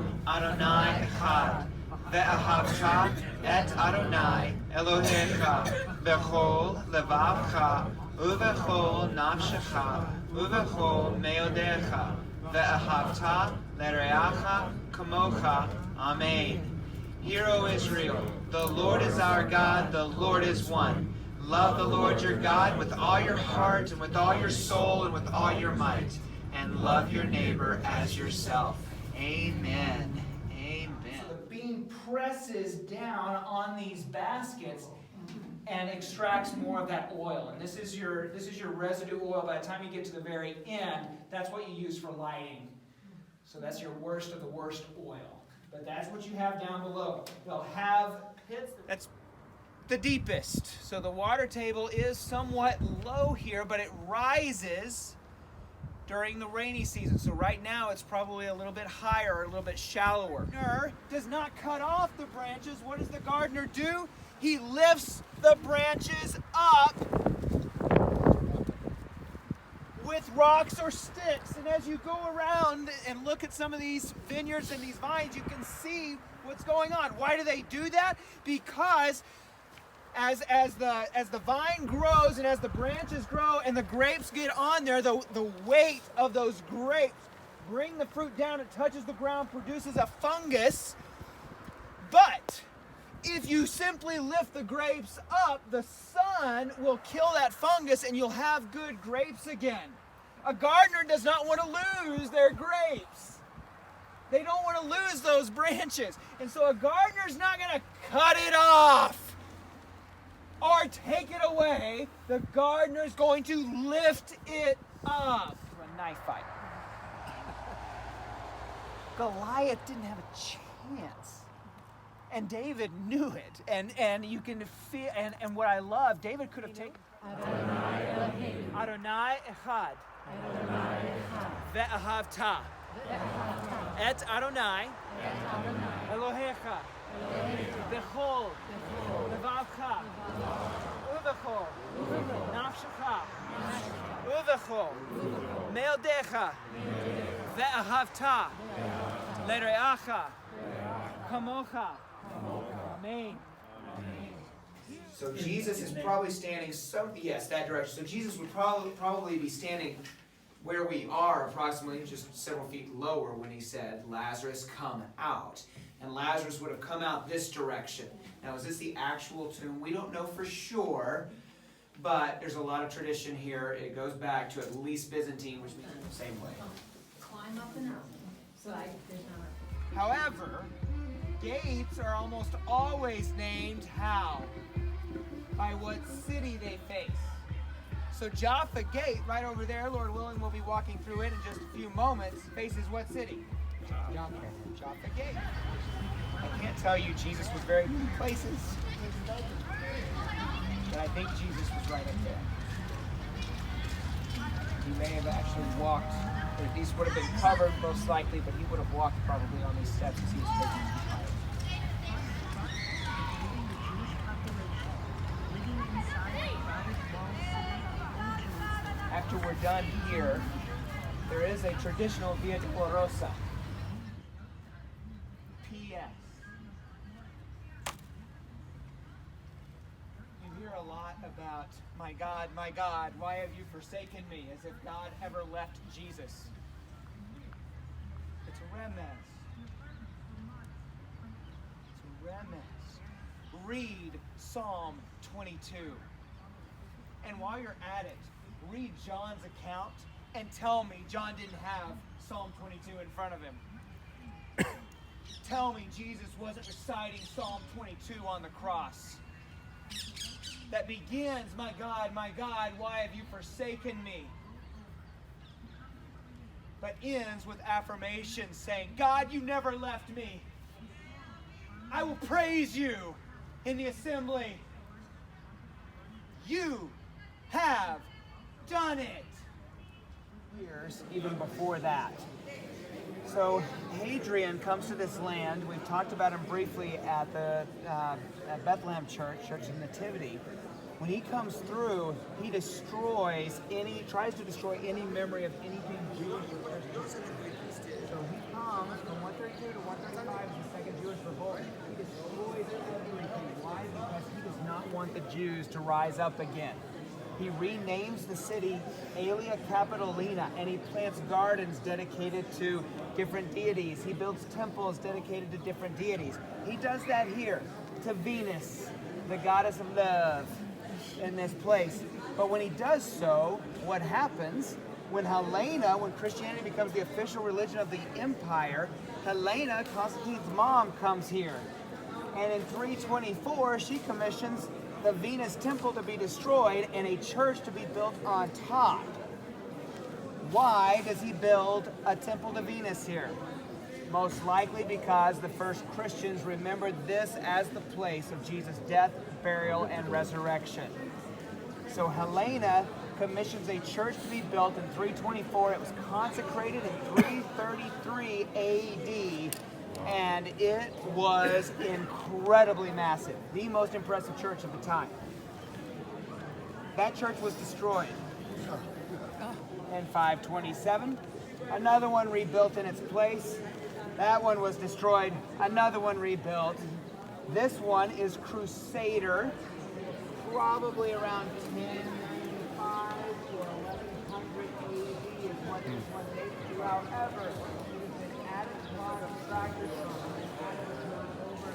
Hu Adonai Echad. Ve'ahavta et Adonai Elohecha bechol levavcha uvechol nafshecha uvechol meodecha ve'ahavta lereacha kamocha. Amen. Hear, O Israel, the Lord is our God, the Lord is one. Love the Lord your God with all your heart and with all your soul and with all your might, and love your neighbor as yourself. Amen. Amen. So the beam presses down on these baskets and extracts more of that oil. And this is your residue oil. By the time you get to the very end, that's what you use for lighting. So that's your worst of the worst oil. But that's what you have down below. They'll have pits. That's the deepest. So the water table is somewhat low here, but it rises during the rainy season. So right now it's probably a little bit higher or a little bit shallower. The gardener does not cut off the branches. What does the gardener do? He lifts the branches up with rocks or sticks. And as you go around and look at some of these vineyards and these vines, you can see what's going on. Why do they do that? Because as the vine grows and as the branches grow and the grapes get on there, the weight of those grapes bring the fruit down. It touches the ground, produces a fungus. But if you simply lift the grapes up, the sun will kill that fungus and you'll have good grapes again. A gardener does not want to lose their grapes. They don't want to lose those branches. And so a gardener's not going to cut it off or take it away. The gardener's going to lift it up. A knife fight. Goliath didn't have a chance. And David knew it. And you can feel, and what I love, David could have taken Adonai Echad. Ve'ahavta et Adonai Elohecha bechol levavcha uvechol nafshecha uvechol meodecha ve'ahavta lereacha kamocha. Amen. So Jesus is probably standing that direction. So Jesus would probably be standing where we are, approximately just several feet lower, when he said, Lazarus, come out. And Lazarus would have come out this direction. Now, is this the actual tomb? We don't know for sure, but there's a lot of tradition here. It goes back to at least Byzantine, which means the same way. Climb up and out. So there's not. However, gates are almost always named how? By what city they face. So Jaffa Gate, right over there, Lord willing, we'll be walking through it in just a few moments, faces what city? Jaffa Gate. I can't tell you Jesus was very few places, but I think Jesus was right up there. He may have actually walked, these would have been covered most likely, but he would have walked probably on these steps as he was taking them. After we're done here, there is a traditional Via Dolorosa. P.S. You hear a lot about, my God, why have you forsaken me? As if God ever left Jesus. It's a remez. It's a remez. Read Psalm 22. And while you're at it, read John's account and tell me John didn't have Psalm 22 in front of him. Tell me Jesus wasn't reciting Psalm 22 on the cross. That begins, my God, why have you forsaken me? But ends with affirmation saying, God, you never left me. I will praise you in the assembly. You have done it. Years even before that. So Hadrian comes to this land. We've talked about him briefly at the at Bethlehem Church of Nativity. When he comes through, he tries to destroy any memory of anything Jewish or Christian. So he comes from 132 to 132. want the Jews to rise up again. He renames the city Aelia Capitolina, and he plants gardens dedicated to different deities. He builds temples dedicated to different deities. He does that here to Venus, the goddess of love, in this place. But when he does so, what happens when Helena, when Christianity becomes the official religion of the empire, Helena, Constantine's mom, comes here. And in 324, she commissions the Venus temple to be destroyed and a church to be built on top. Why does he build a temple to Venus here? Most likely because the first Christians remembered this as the place of Jesus' death, burial, and resurrection. So Helena commissions a church to be built in 324. It was consecrated in 333 AD, and it was incredibly massive. The most impressive church of the time. That church was destroyed in 527. Another one rebuilt in its place. That one was destroyed. Another one rebuilt. This one is Crusader, probably around 1095 or 1100 AD is what this one dates to. However, it has been added upon, subtracted from, and added over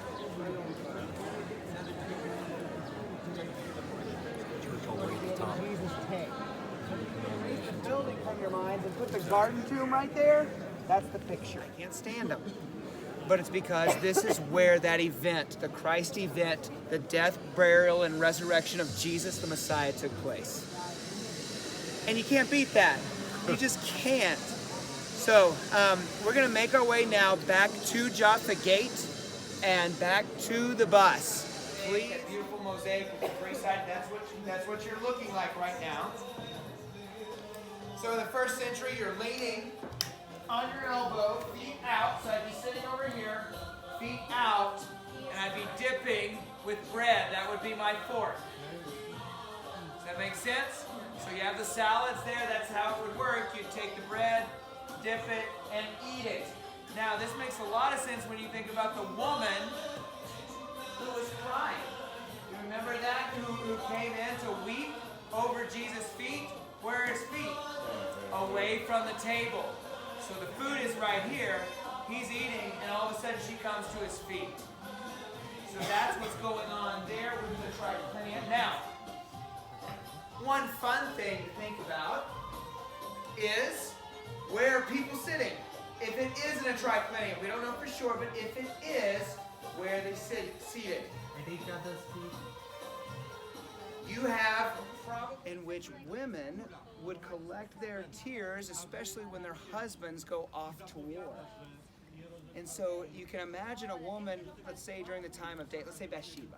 Jesus take. So you can erase the building from your minds and put the garden tomb right there. That's the picture. I can't stand them. But it's because this is where that event, the Christ event, the death, burial, and resurrection of Jesus the Messiah took place. And you can't beat that. You just can't. So we're going to make our way now back to Jaffa Gate and back to the bus. Please. That beautiful mosaic with the free side, that's what you're looking like right now. So in the first century, you're leaning on your elbow, feet out, so I'd be sitting over here, feet out, and I'd be dipping with bread. That would be my fork. Does that make sense? So you have the salads there, that's how it would work. You'd take the bread, dip it, and eat it. Now this makes a lot of sense when you think about the woman who was crying. You remember that? Who came in to weep over Jesus' feet? Where are his feet? Away from the table. So the food is right here, he's eating, and all of a sudden she comes to his feet. So that's what's going on there with the triclinium. Now, one fun thing to think about is where are people sitting? If it isn't a triclinium, we don't know for sure, but if it is, where are they seated? You have in which women would collect their tears, especially when their husbands go off to war. And so you can imagine a woman, let's say during the time of David, let's say Bathsheba.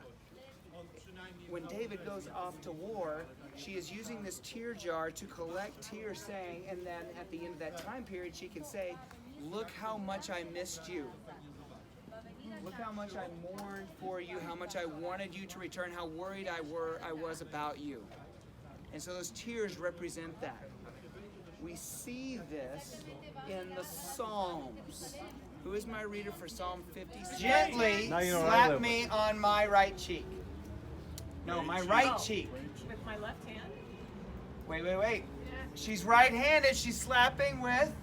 When David goes off to war, she is using this tear jar to collect tears, saying, and then at the end of that time period, she can say, look how much I missed you. Look how much I mourned for you, how much I wanted you to return, how worried I was about you. And so those tears represent that. We see this in the Psalms. Who is my reader for Psalm 50? Gently slap me on my right cheek. No, my right cheek. With my left hand? Wait. She's right-handed. She's slapping with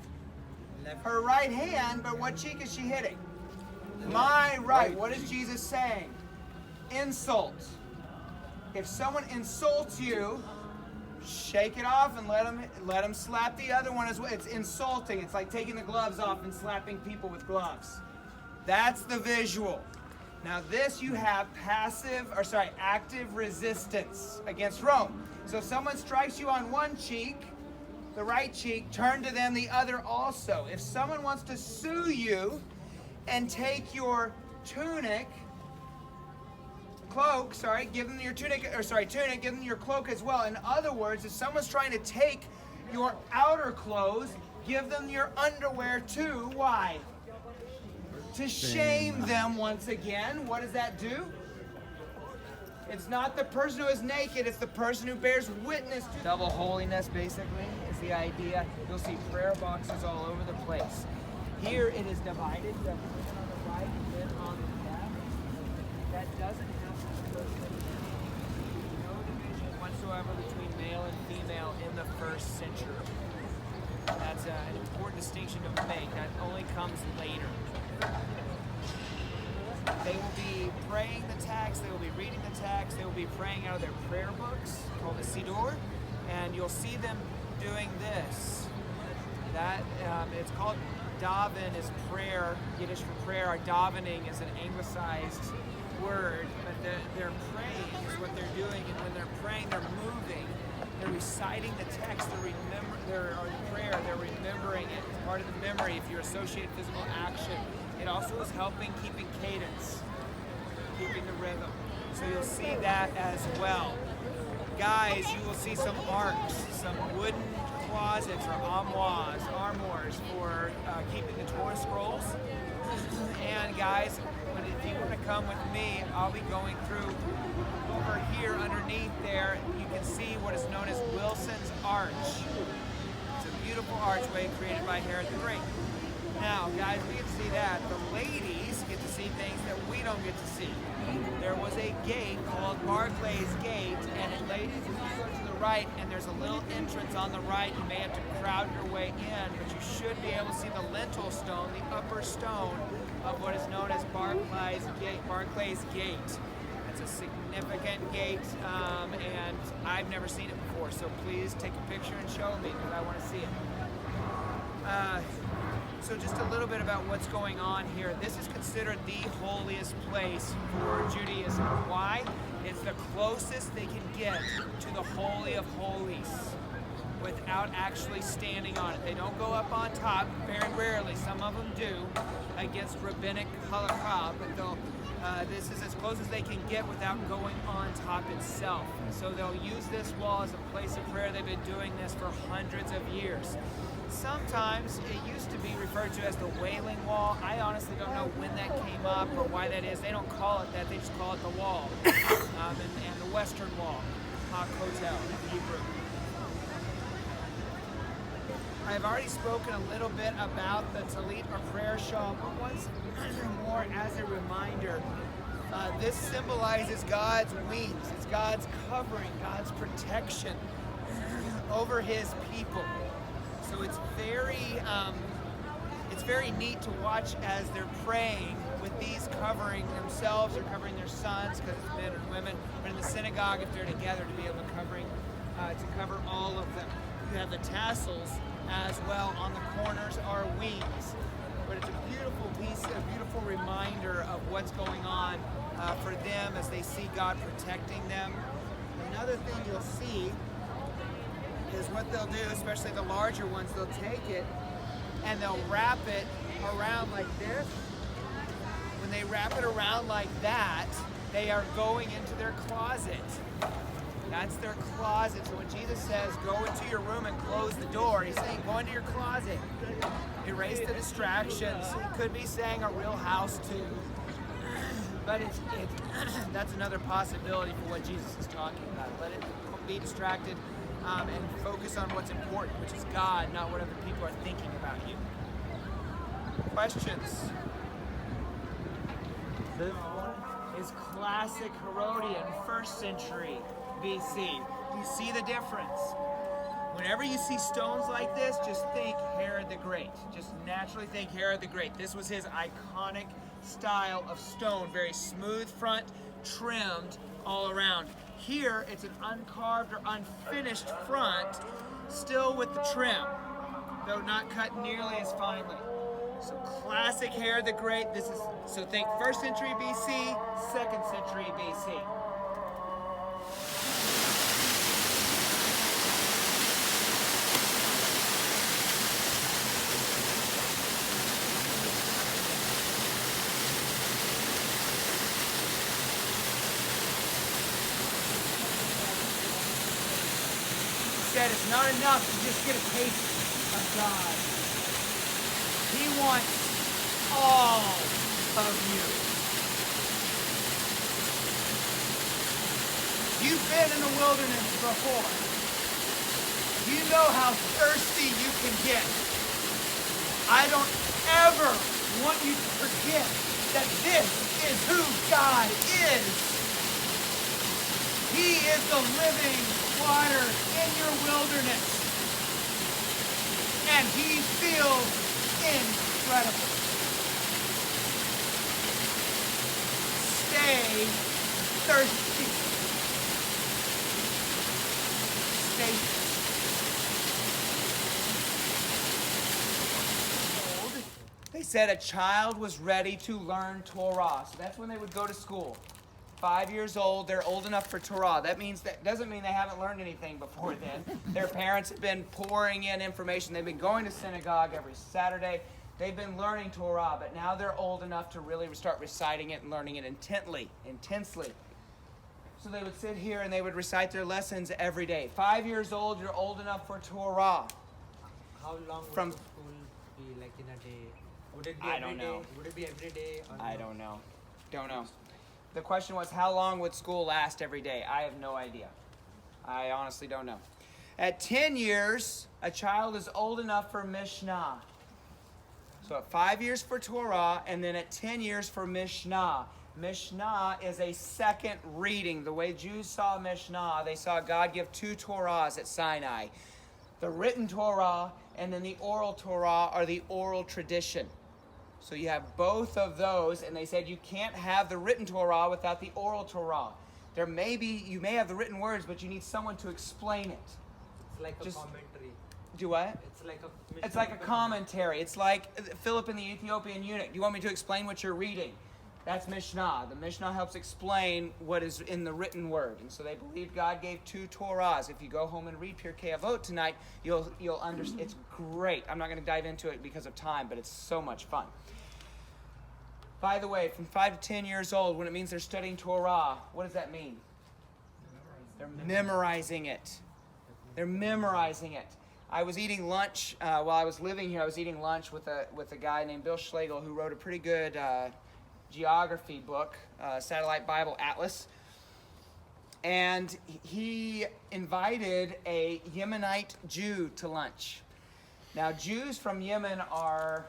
her right hand, but what cheek is she hitting? My right. What is Jesus saying? Insult. If someone insults you, shake it off and let them slap the other one as well. It's insulting. It's like taking the gloves off and slapping people with gloves. That's the visual. Now this you have active resistance against Rome. So if someone strikes you on one cheek, the right cheek, turn to them the other also. If someone wants to sue you and take your tunic, give them your tunic, give them your cloak as well. In other words, if someone's trying to take your outer clothes, give them your underwear too. Why? To shame them once again. What does that do? It's not the person who is naked, it's the person who bears witness to double holiness, basically, is the idea. You'll see prayer boxes all over the place. Here it is divided. You have women on the right and men on the left. That doesn't have to be whatsoever between male and female in the first century. That's an important distinction to make. That only comes later. They will be praying the text, they will be reading the text, they will be praying out of their prayer books called the Siddur, and you'll see them doing this. That it's called daven is prayer, Yiddish for prayer. Or davening is an anglicized word, but they're praying is what they're doing, and when they're praying, they're moving. They're reciting the text, or the prayer, they're remembering it. It's part of the memory if you associate physical action. It also is helping keeping cadence, keeping the rhythm. So you'll see that as well. Guys, you will see some arks, some wooden closets or armoires for keeping the Torah scrolls. And guys, if you want to come with me, I'll be going through over here underneath there. You can see what is known as Wilson's Arch. It's a beautiful archway created by Herod the Great. Now, guys, we can see that. The ladies get to see things that we don't get to see. There was a gate called Barclay's Gate, and ladies, if you go to the right, and there's a little entrance on the right, you may have to crowd your way in, but you should be able to see the lintel stone, the upper stone of what is known as Barclay's Gate. It's a significant gate, and I've never seen it before, so please take a picture and show me, because I want to see it. So just a little bit about what's going on here. This is considered the holiest place for Judaism. Why? It's the closest they can get to the Holy of Holies without actually standing on it. They don't go up on top, very rarely. Some of them do, against rabbinic halakha, but this is as close as they can get without going on top itself. So they'll use this wall as a place of prayer. They've been doing this for hundreds of years. Sometimes it used to be referred to as the Wailing Wall. I honestly don't know when that came up or why that is. They don't call it that, they just call it the wall. And the Western Wall, HaKotel in Hebrew. I've already spoken a little bit about the Talit or prayer shawl, but once more as a reminder, this symbolizes God's wings. It's God's covering, God's protection over His people. So it's very neat to watch as they're praying with these covering themselves or covering their sons, because it's men and women. But in the synagogue, if they're together, to be able to cover all of them. You have the tassels as well on the corners are wings. But it's a beautiful piece, a beautiful reminder of what's going on for them as they see God protecting them. Another thing you'll see is what they'll do, especially the larger ones, they'll take it and they'll wrap it around like this. When they wrap it around like that, they are going into their closet. That's their closet. So when Jesus says, go into your room and close the door, He's saying, go into your closet. Erase the distractions. He could be saying a real house too. But that's another possibility for what Jesus is talking about. Let it be distracted and focus on what's important, which is God, not what other people are thinking about you. Questions? This one is classic Herodian, 1st century BC. You see the difference? Whenever you see stones like this, just think Herod the Great. Just naturally think Herod the Great. This was his iconic style of stone, very smooth front, trimmed all around. Here, it's an uncarved or unfinished front, still with the trim, though not cut nearly as finely. So classic Herod the Great. So think 1st century BC, 2nd century BC. Said it's not enough to just get a taste of God. He wants all of you. You've been in the wilderness before. You know how thirsty you can get. I don't ever want you to forget that this is who God is. He is the living water in your wilderness. And he feels incredible. Stay thirsty. Stay thirsty. They said a child was ready to learn Torah. So that's when they would go to school. 5 years old, they're old enough for Torah. That doesn't mean they haven't learned anything before then. Their parents have been pouring in information. They've been going to synagogue every Saturday. They've been learning Torah, but now they're old enough to really start reciting it and learning it intensely. So they would sit here and they would recite their lessons every day. 5 years old, you're old enough for Torah. How long would From- the school be like in a day? Would it be I every don't day? know. Would it be every day? Or I no? don't know. Don't know. The question was, how long would school last every day? I have no idea. I honestly don't know. At 10 years, a child is old enough for Mishnah. So at 5 years for Torah, and then at 10 years for Mishnah. Mishnah is a second reading. The way Jews saw Mishnah, they saw God give 2 Torahs at Sinai. The written Torah and then the oral Torah are the oral tradition. So you have both of those, and they said you can't have the written Torah without the oral Torah. You may have the written words, but you need someone to explain it. It's like a Just- commentary. Do what? It's like a commentary. It's like Philip and the Ethiopian eunuch. You want me to explain what you're reading? That's Mishnah. The Mishnah helps explain what is in the written word. And so they believe God gave 2 Torahs. If you go home and read Pirkei Avot tonight, you'll understand. It's great. I'm not going to dive into it because of time, but it's so much fun. By the way, from 5 to 10 years old, when it means they're studying Torah, what does that mean? They're memorizing it. They're memorizing it. I was eating lunch while I was living here. I was eating lunch with a guy named Bill Schlegel who wrote a pretty good geography book, Satellite Bible Atlas. And he invited a Yemenite Jew to lunch. Now, Jews from Yemen are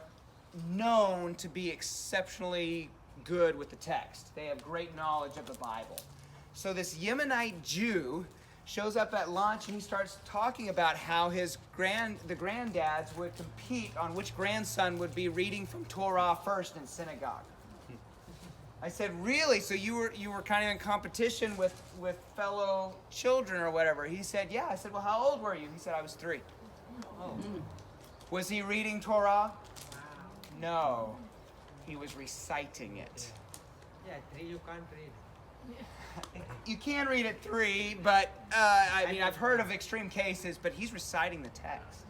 known to be exceptionally good with the text. They have great knowledge of the Bible. So this Yemenite Jew shows up at lunch and he starts talking about how the granddads would compete on which grandson would be reading from Torah first in synagogue. I said, really? So you were kind of in competition with fellow children or whatever? He said, yeah. I said, well, how old were you? He said, I was 3. Oh. Was he reading Torah? No. He was reciting it. Yeah, 3 you can't read. You can read at 3, but I've heard of extreme cases, but he's reciting the text.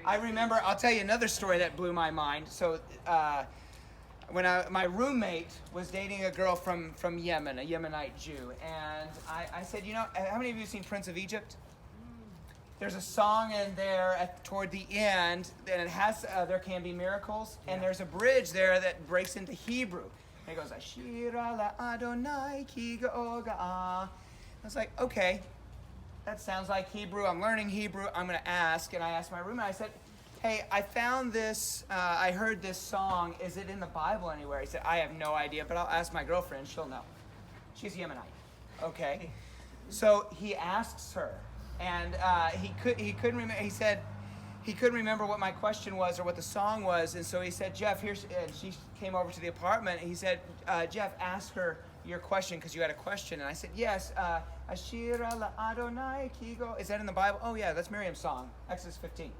I remember, I'll tell you another story that blew my mind. So when my roommate was dating a girl from Yemen, a Yemenite Jew, and I said, how many of you have seen Prince of Egypt? There's a song in there toward the end, and it has There Can Be Miracles, and there's a bridge there that breaks into Hebrew. And it goes, Ashira la Adonai ki ga'oga. I was like, okay, that sounds like Hebrew. I'm learning Hebrew. I'm going to ask. And I asked my roommate, I said, hey, I found this, I heard this song. Is it in the Bible anywhere? He said, I have no idea, but I'll ask my girlfriend. She'll know. She's Yemenite. Okay. So he asks her. And he couldn't remember. He said he couldn't remember what my question was or what the song was. And so he said, Jeff, and she came over to the apartment. And he said, Jeff, ask her your question because you had a question. And I said, yes. Ashira la Adonai kigo. Is that in the Bible? Oh yeah, that's Miriam's song, Exodus 15.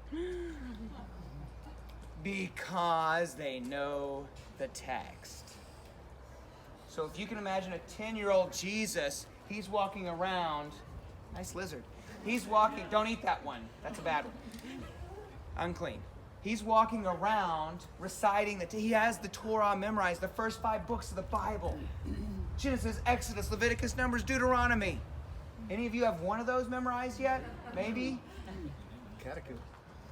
Because they know the text. So if you can imagine a 10-year-old Jesus, he's walking around. Nice lizard. He's walking, don't eat that one. That's a bad one. Unclean. He's walking around reciting he has the Torah memorized, the first 5 books of the Bible. Genesis, Exodus, Leviticus, Numbers, Deuteronomy. Any of you have one of those memorized yet? Maybe? Catechism.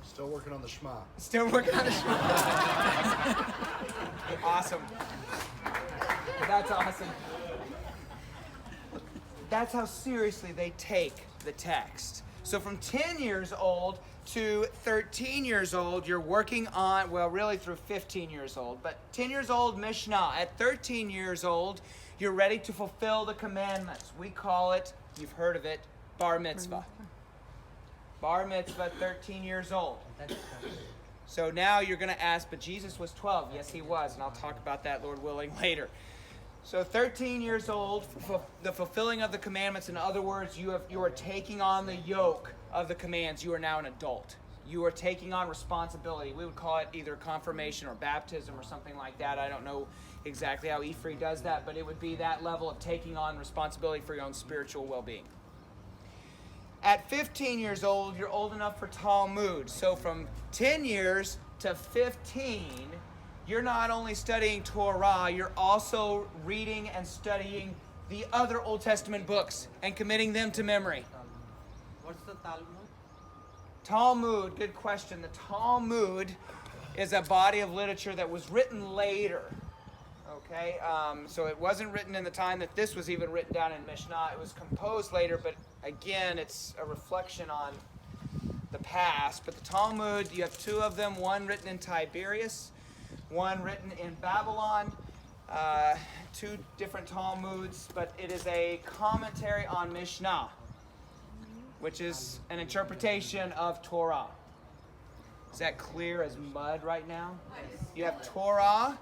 Still working on the Shema. Still working on the Shema. Awesome. That's awesome. That's how seriously they take the text. So from 10 years old to 13 years old, you're working on, well, really through 15 years old, but 10 years old, Mishnah. At 13 years old, you're ready to fulfill the commandments. We call it, you've heard of it, Bar mitzvah. Bar mitzvah, 13 years old. That's So now you're going to ask, but Jesus was 12. Yes, he was, and I'll talk about that, Lord willing, later. So 13 years old, the fulfilling of the commandments. In other words, you are taking on the yoke of the commands. You are now an adult. You are taking on responsibility. We would call it either confirmation or baptism or something like that. I don't know exactly how Ephraim does that, but it would be that level of taking on responsibility for your own spiritual well-being. At 15 years old, you're old enough for Talmud. So from 10 years to 15, you're not only studying Torah, you're also reading and studying the other Old Testament books and committing them to memory. What's the Talmud? Talmud, good question. The Talmud is a body of literature that was written later. Okay, so it wasn't written in the time that this was even written down in Mishnah. It was composed later, but again, it's a reflection on the past. But the Talmud, you have two of them, one written in Tiberias, one written in Babylon. Two different Talmuds, but it is a commentary on Mishnah, which is an interpretation of Torah. Is that clear as mud right now? You have Torah,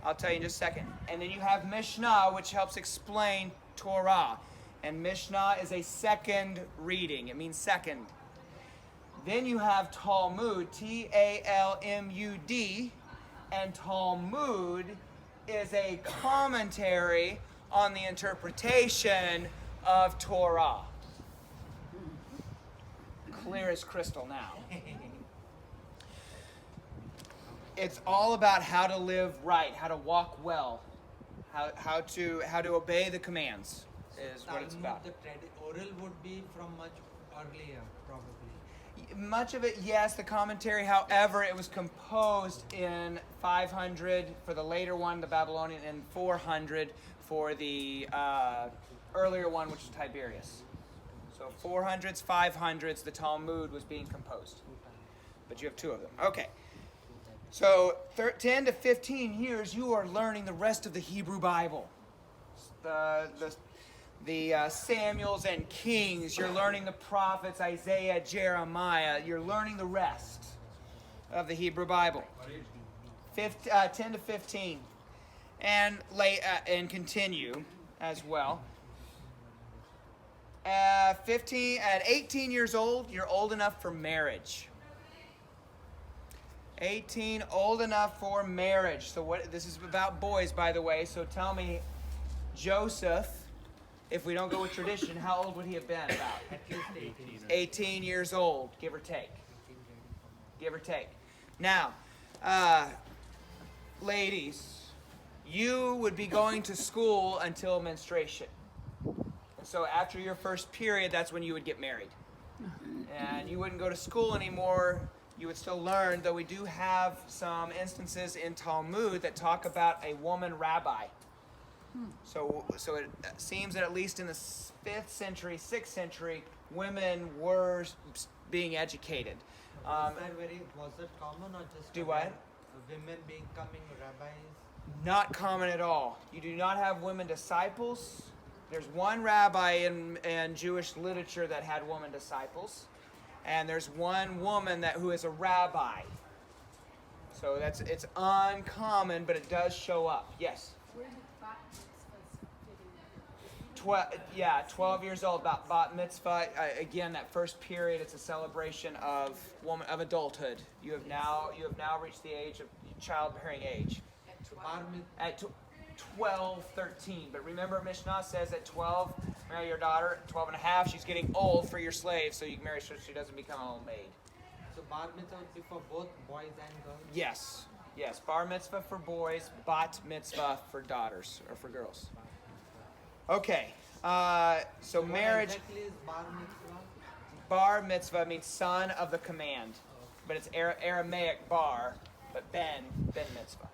I'll tell you in just a second. And then you have Mishnah, which helps explain Torah. And Mishnah is a second reading. It means second. Then you have Talmud, Talmud. And Talmud is a commentary on the interpretation of Torah. Clear as crystal now. It's all about how to live right, how to walk well, how to obey the commands is what it's about. The oral would be from much earlier, probably. Much of it, yes, the commentary. However, it was composed in 500 for the later one, the Babylonian, and 400 for the earlier one, which is Tiberias. So 400s, 500s, the Talmud was being composed. But you have two of them. Okay. So 10 to 15 years, you are learning the rest of the Hebrew Bible. The Samuels and Kings. You're learning the prophets, Isaiah, Jeremiah. You're learning the rest of the Hebrew Bible. 10 to 15. And continue as well. At 18 years old, you're old enough for marriage. 18, old enough for marriage. So this is about boys, by the way. So tell me, Joseph, if we don't go with tradition, how old would he have been about? At least 18. 18 years old, give or take. Give or take. Now, ladies, you would be going to school until menstruation. So after your first period, that's when you would get married. And you wouldn't go to school anymore. You would still learn, though we do have some instances in Talmud that talk about a woman rabbi. So it seems that at least in the 5th century, 6th century, women were being educated. Was that common or just Do what? Women becoming rabbis? Not common at all. You do not have women disciples. There's one rabbi in Jewish literature that had woman disciples. And there's one woman who is a rabbi. So it's uncommon, but it does show up. Yes? Where did bat mitzvahs fit in there? 12 years old, about bat mitzvah. Again, that first period, it's a celebration of adulthood. You have now reached the age of childbearing age. At 12, 13. But remember, Mishnah says at 12, marry your daughter. 12 and a half, she's getting old for your slave, so you can marry her so she doesn't become an old maid. So bar mitzvah would be for both boys and girls? Yes. Bar mitzvah for boys, bat mitzvah for daughters or for girls. Okay. So marriage. What exactly is bar mitzvah? Bar mitzvah means son of the command, but it's Aramaic bar, but ben mitzvah.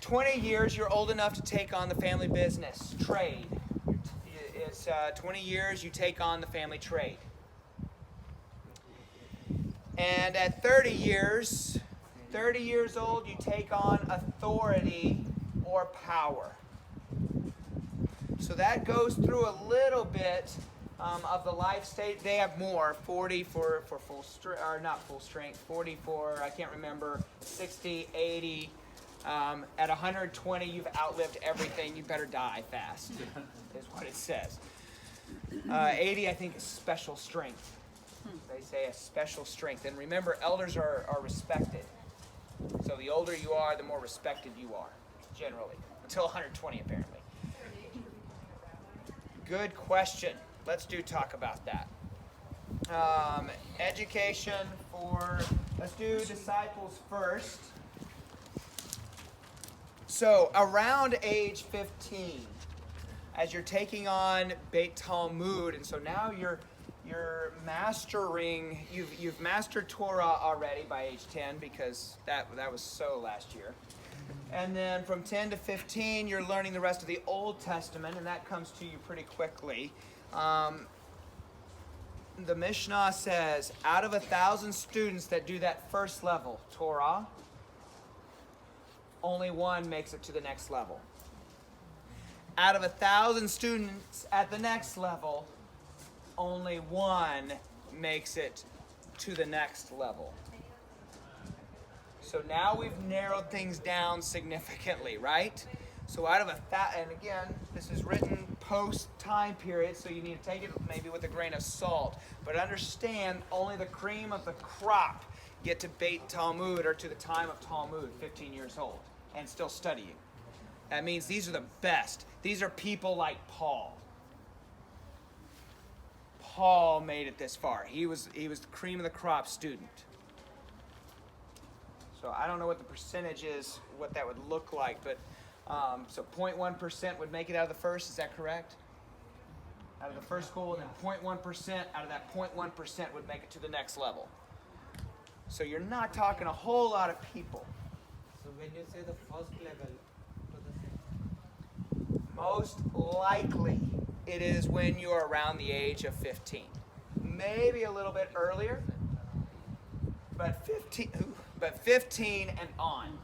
20 years, you're old enough to take on the family business, trade. It's 20 years, you take on the family trade. And at 30 years old, you take on authority or power. So that goes through a little bit of the life state. They have more, 40 for full strength, or not full strength, 40 for, I can't remember, 60, 80. At 120, you've outlived everything. You better die fast, is what it says. 80, I think, is special strength. They say a special strength. And remember, elders are respected. So the older you are, the more respected you are, generally. Until 120, apparently. Good question. Let's talk about that. Education for, let's do disciples first. So around age 15, as you're taking on Beit Talmud, and so now you're mastering, you've mastered Torah already by age 10, because that was so last year. And then from 10 to 15, you're learning the rest of the Old Testament, and that comes to you pretty quickly. The Mishnah says, out of 1,000 students that do that first level, Torah, only one makes it to the next level. Out of 1,000 students at the next level, only one makes it to the next level. So now we've narrowed things down significantly, right? So out of and again, this is written post-time period, so you need to take it maybe with a grain of salt. But understand, only the cream of the crop get to Beit Talmud, or to the time of Talmud, 15 years old, and still studying. That means these are the best. These are people like Paul. Paul made it this far. He was the cream of the crop student. So I don't know what the percentage is, what that would look like, but so 0.1% would make it out of the first. Is that correct? Out of the first school, and then 0.1% out of that 0.1% would make it to the next level. So you're not talking a whole lot of people. So when you say the first level, Most likely it is when you're around the age of 15. Maybe a little bit earlier, but 15 and on.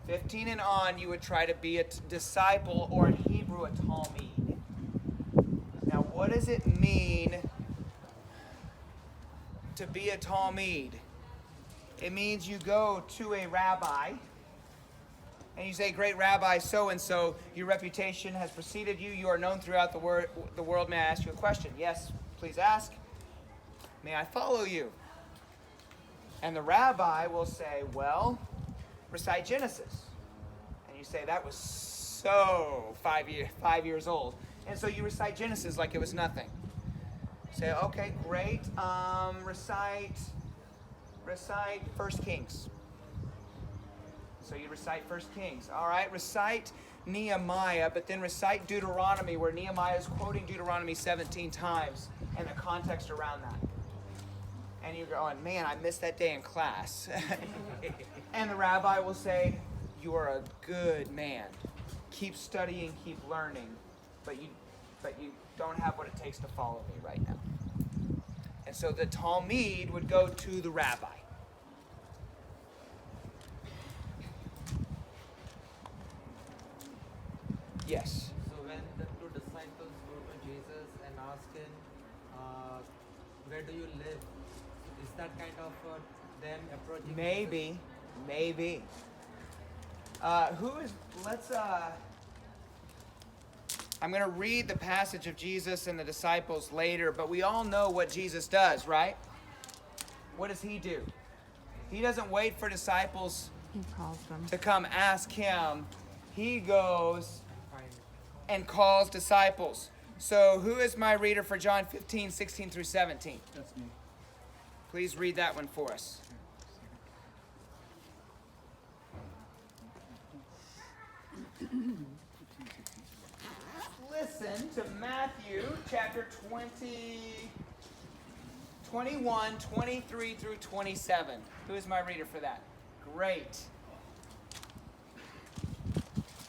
15 and on, you would try to be a disciple, or in Hebrew, a Talmid. Now, what does it mean to be a Talmid? It means you go to a rabbi, and you say, "Great Rabbi so-and-so, your reputation has preceded you. You are known throughout the world. May I ask you a question?" "Yes, please ask." "May I follow you?" And the rabbi will say, "Well, recite Genesis." And you say, "That was so 5 years old." And so you recite Genesis like it was nothing. Say, "Okay, great. Recite 1 Kings." So you recite 1 Kings. All right, recite Nehemiah, but then recite Deuteronomy, where Nehemiah is quoting Deuteronomy 17 times, and the context around that. And you're going, "Man, I missed that day in class." And the rabbi will say, "You are a good man. Keep studying, keep learning, but you don't have what it takes to follow me right now." And so the Talmid would go to the rabbi. Yes. So when the two disciples go to Jesus and ask him, "Where do you live?" Is that kind of them approaching? Maybe. I'm going to read the passage of Jesus and the disciples later, but we all know what Jesus does, right? What does he do? He doesn't wait for disciples to come ask him. He goes and calls disciples. So who is my reader for John 15, 16 through 17? That's me. Please read that one for us. Listen to Matthew chapter 21, 23 through 27. Who is my reader for that? Great.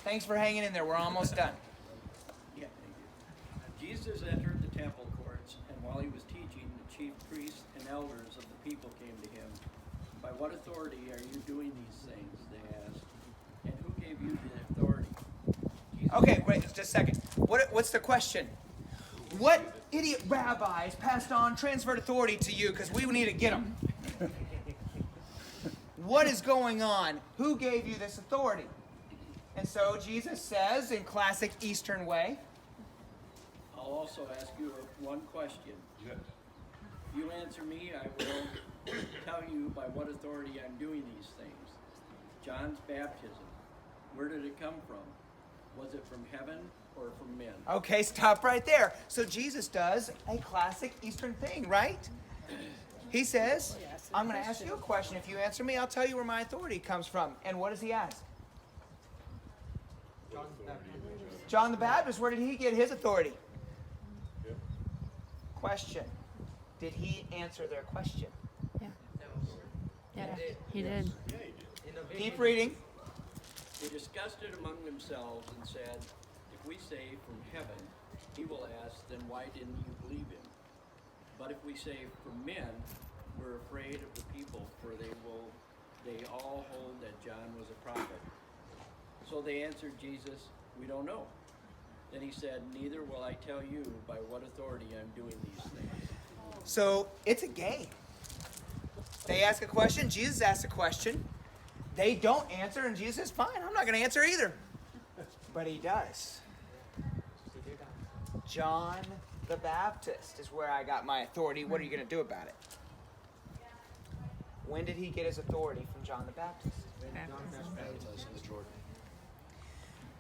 Thanks for hanging in there. We're almost done. Yeah, thank you. Jesus entered the temple courts, and while he was teaching, the chief priests and elders of the people came to him. "By what authority are you doing these things?" they asked. "And who gave you the authority?" Jesus Okay, wait, just a second. What's the question? What idiot rabbis passed on transferred authority to you because we need to get them. What is going on? Who gave you this authority? And so Jesus says in classic Eastern way, I'll also ask you one question. If you answer me, I will tell you by what authority I'm doing these things. John's baptism, where did it come from? Was it from heaven or from men? okay, stop right there. So Jesus does a classic Eastern thing, right? He says, I'm going to ask you a question. If you answer me, I'll tell you where my authority comes from. And what does he ask? John the Baptist, where did he get his authority? Question. Did he answer their question? Yeah, he did. Keep reading. They discussed it among themselves and said, if we say from heaven, he will ask, then why didn't you believe him? But if we say from men, we're afraid of the people, for they all hold that John was a prophet. So they answered Jesus, we don't know. Then he said, neither will I tell you by what authority I'm doing these things. So it's a game. They ask a question, Jesus asks a question. They don't answer, and Jesus says, fine, I'm not going to answer either. But he does. John the Baptist is where I got my authority. What are you going to do about it? When did he get his authority from John the Baptist? Baptized in the Jordan.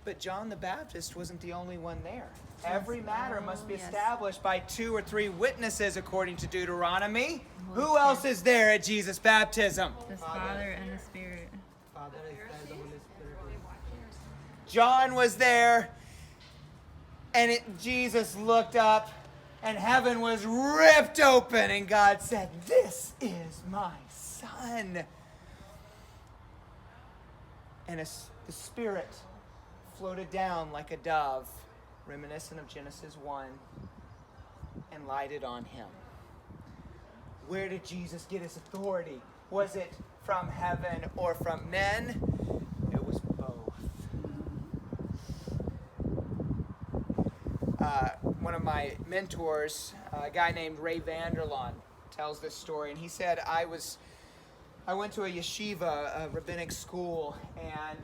But John the Baptist wasn't the only one there. Every matter must be established by 2 or 3 witnesses according to Deuteronomy. Who else is there at Jesus' baptism? The Father and the Spirit. Father is there, the Holy Spirit. John was there, and Jesus looked up, and heaven was ripped open, and God said, this is my Son. And the Spirit floated down like a dove, reminiscent of Genesis 1, and lighted on him. Where did Jesus get his authority? Was it from heaven or from men? It was both. One of my mentors, a guy named Ray Vanderlaan, tells this story, and he said, I went to a yeshiva, a rabbinic school, and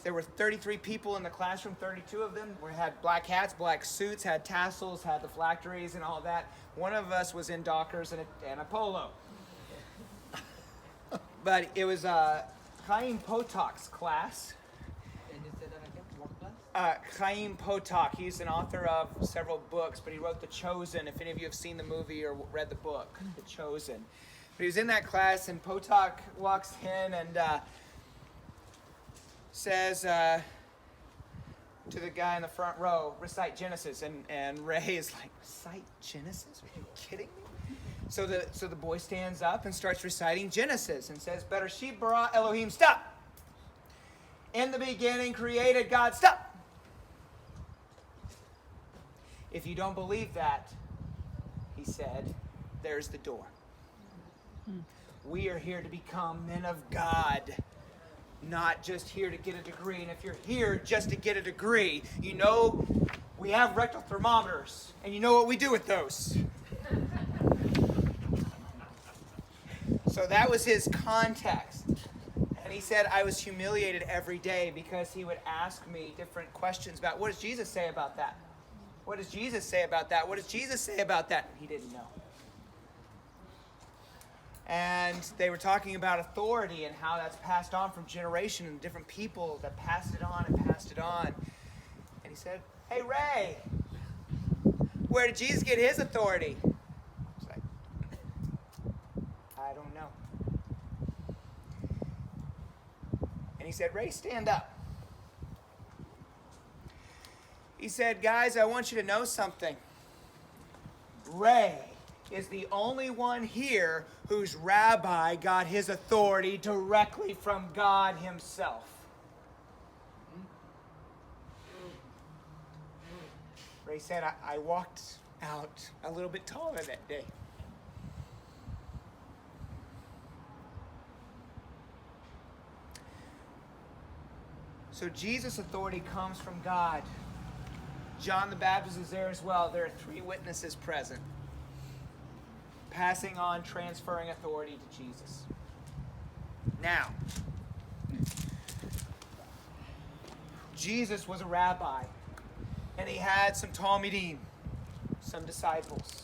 there were 33 people in the classroom, 32 of them had black hats, black suits, had tassels, had the phylacteries and all of that. One of us was in Dockers and a polo. But it was Chaim Potok's class. Can you say that again? What class? Chaim Potok, he's an author of several books, but he wrote The Chosen, if any of you have seen the movie or read the book, The Chosen. But he was in that class, and Potok walks in and says to the guy in the front row, recite Genesis. And Ray is like, recite Genesis? Are you kidding me? So the boy stands up and starts reciting Genesis and says, Bereshit bara Elohim, stop. In the beginning created God, stop. If you don't believe that, he said, there's the door. We are here to become men of God, not just here to get a degree. And if you're here just to get a degree, you know we have rectal thermometers, and you know what we do with those. So that was his context. And he said, I was humiliated every day because he would ask me different questions about, what does Jesus say about that? What does Jesus say about that? What does Jesus say about that? And he didn't know. And they were talking about authority and how that's passed on from generation and different people that passed it on and passed it on. And he said, hey, Ray, where did Jesus get his authority? I was like, I don't know. And he said, Ray, stand up. He said, guys, I want you to know something. Ray is the only one here whose rabbi got his authority directly from God himself. Ray said, I walked out a little bit taller that day. So Jesus' authority comes from God. John the Baptist is there as well. There are 3 witnesses present. Passing on, transferring authority to Jesus. Now, Jesus was a rabbi, and he had some Talmidim, some disciples.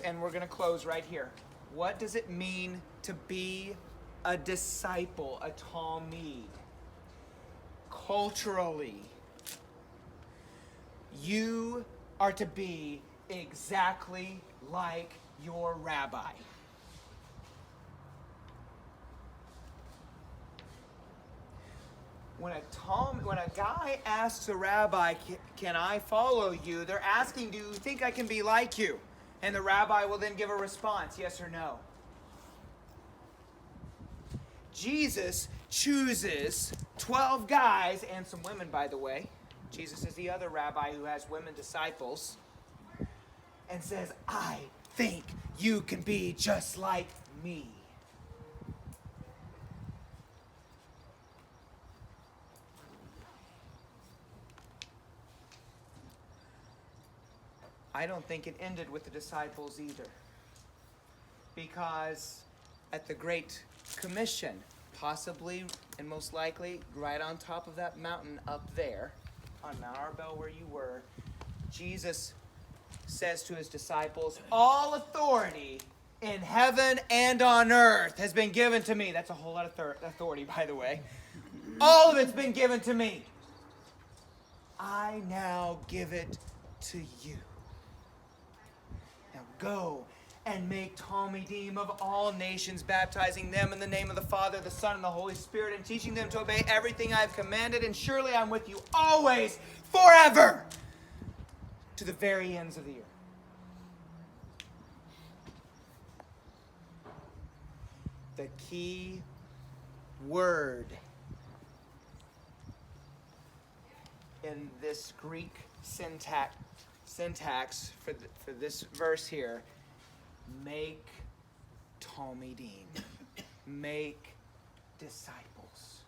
And we're going to close right here. What does it mean to be a disciple, a Talmid? Culturally, you are to be exactly like your rabbi. When a guy asks a rabbi, can I follow you? They're asking, do you think I can be like you? And the rabbi will then give a response, yes or no. Jesus chooses 12 guys, and some women, by the way. Jesus is the other rabbi who has women disciples. And says, I think you can be just like me. I don't think it ended with the disciples either. Because at the Great Commission, possibly and most likely right on top of that mountain up there, on Mount Arbel where you were, Jesus says to his disciples, all authority in heaven and on earth has been given to me. That's a whole lot of authority, by the way. All of it's been given to me. I now give it to you. Now go and make Talmidim of all nations, baptizing them in the name of the Father, the Son, and the Holy Spirit, and teaching them to obey everything I have commanded, and surely I'm with you always, forever, to the very ends of the earth. The key word in this Greek syntax for this verse here, make Talmidim, make disciples.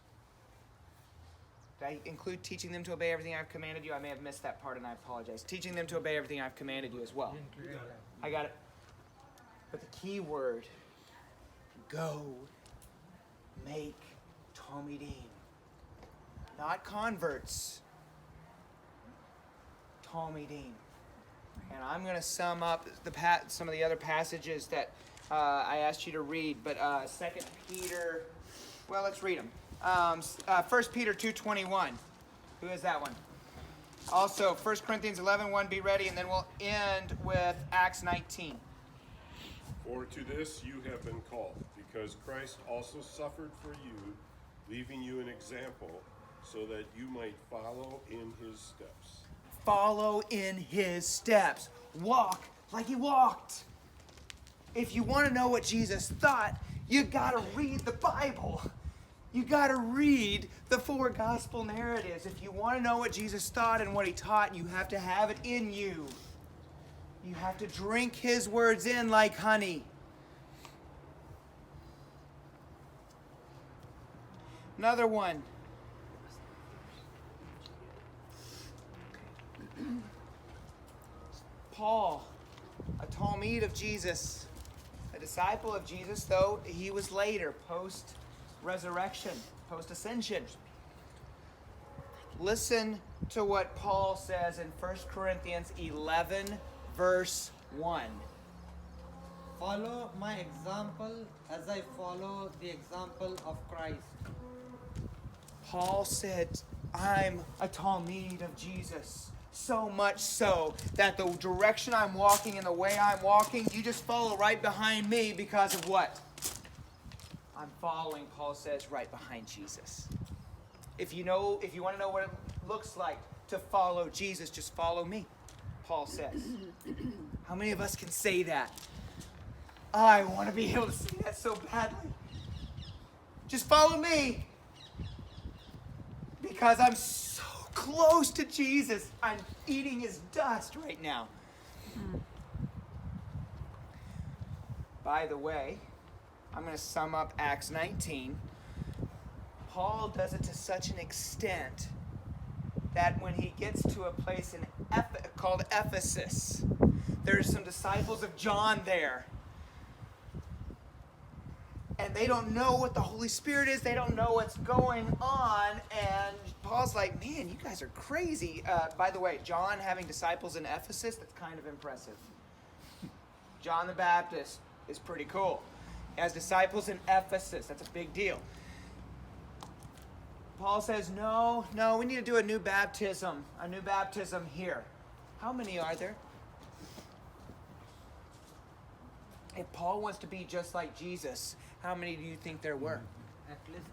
Did I include teaching them to obey everything I've commanded you? I may have missed that part, and I apologize. Teaching them to obey everything I've commanded you as well. I got it. But the key word, go make Talmidim. Not converts, Talmidim. And I'm going to sum up some of the other passages that I asked you to read. But 2 Peter, well, let's read them. 1 Peter 2:21. Who is that one? Also, 1 Corinthians 11:1, be ready. And then we'll end with Acts 19. For to this you have been called, because Christ also suffered for you, leaving you an example, so that you might follow in his steps. Follow in his steps. Walk like he walked. If you want to know what Jesus thought, you got to read the Bible. You got to read the 4 gospel narratives. If you want to know what Jesus thought and what he taught, you have to have it in you. You have to drink his words in like honey. Another one. Paul, a Talmid of Jesus, a disciple of Jesus, though he was later, post-resurrection, post-ascension. Listen to what Paul says in 1 Corinthians 11, verse 1. Follow my example as I follow the example of Christ. Paul said, I'm a Talmid of Jesus. So much so that the direction I'm walking and the way I'm walking, you just follow right behind me because of what? I'm following, Paul says, right behind Jesus. If you want to know what it looks like to follow Jesus, just follow me, Paul says. How many of us can say that? I want to be able to say that so badly. Just follow me. Because I'm so close to Jesus. I'm eating his dust right now. By the way, I'm going to sum up Acts 19. Paul does it to such an extent that when he gets to a place in called Ephesus, there's some disciples of John there. And they don't know what the Holy Spirit is. They don't know what's going on. And Paul's like, man, you guys are crazy. By the way, John having disciples in Ephesus, that's kind of impressive. John the Baptist is pretty cool. He has disciples in Ephesus. That's a big deal. Paul says, no, we need to do a new baptism here. How many are there? If Paul wants to be just like Jesus, how many do you think there were? At least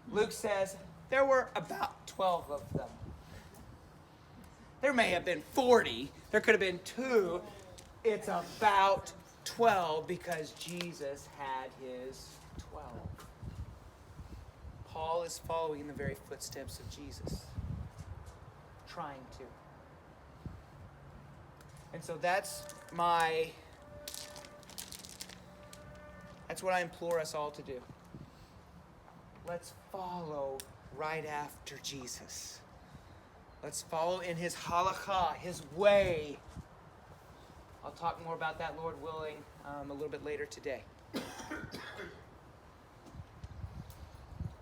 12. Luke says there were about 12 of them. There may have been 40. There could have been 2. It's about 12 because Jesus had his 12. Paul is following in the very footsteps of Jesus. Trying to. And so that's what I implore us all to do. Let's follow right after Jesus. Let's follow in his halakha, his way. I'll talk more about that, Lord willing, a little bit later today.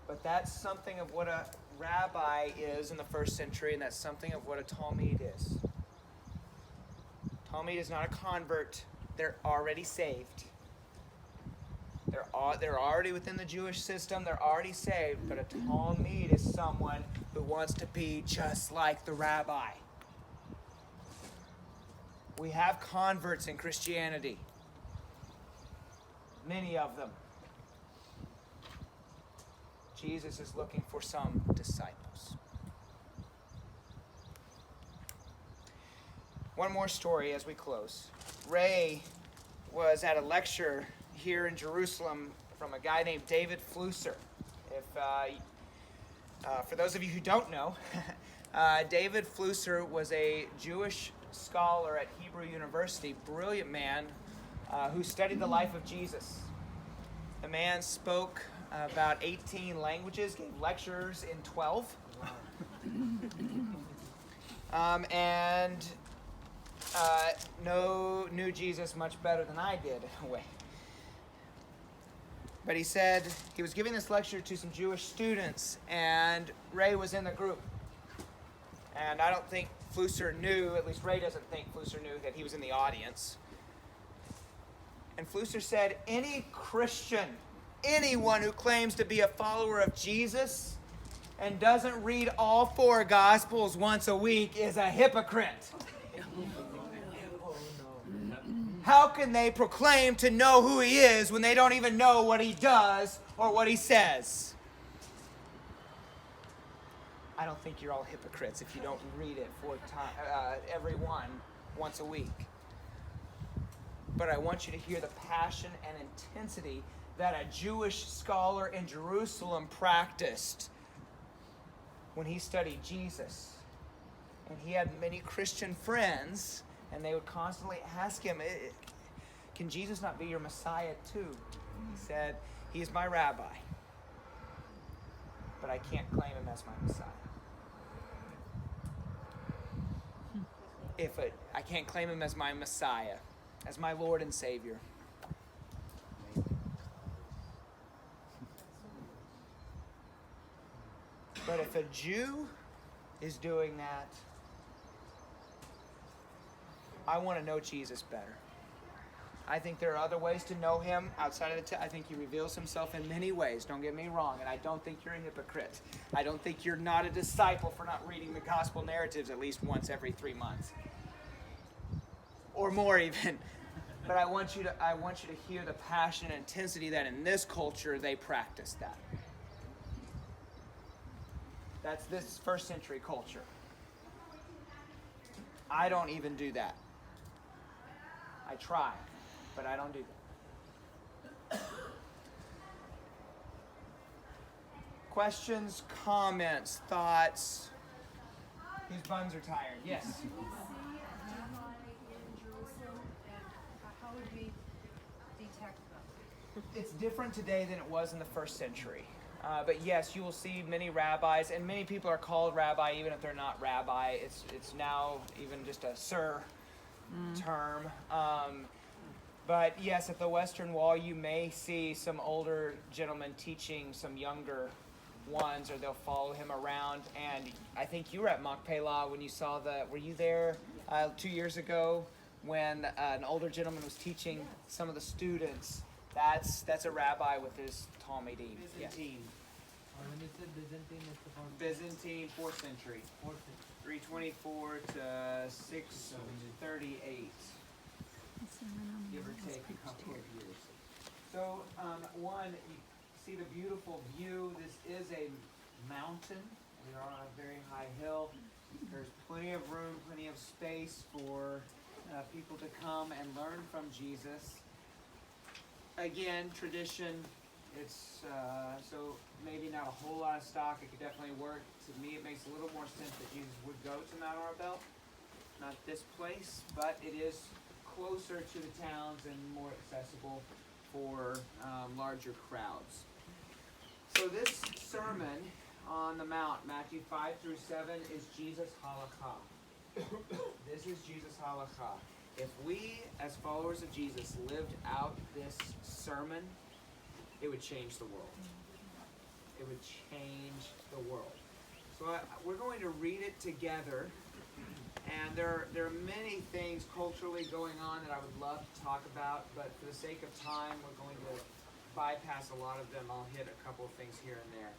But that's something of what a rabbi is in the first century, and that's something of what a Talmud is. Talmud is not a convert. They're already saved. They're already within the Jewish system. They're already saved. But a Talmud is someone who wants to be just like the rabbi. We have converts in Christianity. Many of them. Jesus is looking for some disciples. One more story as we close. Ray was at a lecture here in Jerusalem from a guy named David Flusser. For those of you who don't know, David Flusser was a Jewish scholar at Hebrew University, brilliant man who studied the life of Jesus. The man spoke about 18 languages, gave lectures in 12, and knew Jesus much better than I did, in a way. But he said he was giving this lecture to some Jewish students, and Ray was in the group. And I don't think Flusser knew, at least Ray doesn't think Flusser knew that he was in the audience. And Flusser said, any Christian, anyone who claims to be a follower of Jesus and doesn't read all 4 Gospels once a week is a hypocrite. How can they proclaim to know who he is when they don't even know what he does or what he says? I don't think you're all hypocrites if you don't read it every one once a week. But I want you to hear the passion and intensity that a Jewish scholar in Jerusalem practiced when he studied Jesus. And he had many Christian friends, and they would constantly ask him, can Jesus not be your Messiah too? He said, he is my rabbi, but I can't claim him as my Messiah. I can't claim him as my Messiah, as my Lord and Savior. But if a Jew is doing that, I want to know Jesus better. I think there are other ways to know him outside of I think he reveals himself in many ways, don't get me wrong, and I don't think you're a hypocrite. I don't think you're not a disciple for not reading the gospel narratives at least once every 3 months. Or more even. But I want you to hear the passion and intensity that in this culture they practice that. That's this first century culture. I don't even do that. I try, but I don't do that. Questions, comments, thoughts? These buns are tired. Yes. How would we detect them? It's different today than it was in the first century. But yes, you will see many rabbis, and many people are called rabbi even if they're not rabbi. It's now even just a sir term. But yes, at the Western Wall, you may see some older gentlemen teaching some younger ones, or they'll follow him around. And I think you were at Machpelah when you saw were you there 2 years ago when an older gentleman was teaching some of the students? That's a rabbi with his Talmudim. Byzantine. When you said Byzantine, it's about Byzantine, 4th century. 324 to 638. Give or take a couple of years. So, one, you see the beautiful view. This is a mountain. We are on a very high hill. There's plenty of room, plenty of space for people to come and learn from Jesus. Again, tradition. It's so maybe not a whole lot of stock. It could definitely work. To me, it makes a little more sense that Jesus would go to Mount Arbel, not this place, but it is closer to the towns and more accessible for larger crowds. So this sermon on the Mount, Matthew 5 through 7, is Jesus' halakha. This is Jesus' halakha. If we, as followers of Jesus, lived out this sermon, it would change the world. It would change the world. So we're going to read it together. And there are many things culturally going on that I would love to talk about, but for the sake of time, we're going to bypass a lot of them. I'll hit a couple of things here and there.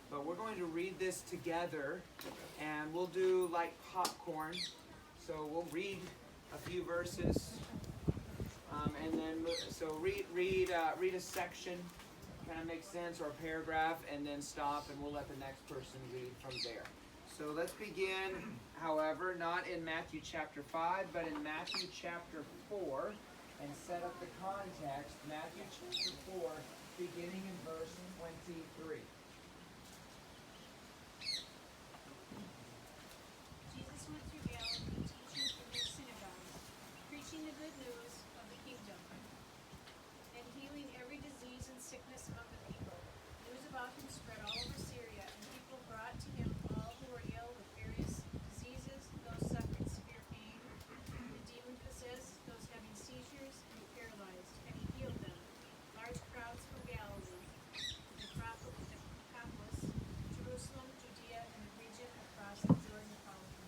But we're going to read this together, and we'll do like popcorn. So we'll read a few verses, and then read a section, kind of makes sense, or a paragraph, and then stop, and we'll let the next person read from there. So let's begin, however, not in Matthew chapter 5, but in Matthew chapter 4, and set up the context. Matthew chapter 4, beginning in verse 23. Jesus went through Galilee, teaching in their synagogues, preaching the good news of the kingdom, and healing every disease and sickness among the people. News about him spread all over Syria, and people brought to him all who were ill with various diseases, those suffering severe pain, the demon-possessed, those having seizures, and the paralyzed, and he healed them. Large crowds from Galilee, the Decapolis, Jerusalem, Judea, and the region across the Jordan followed him.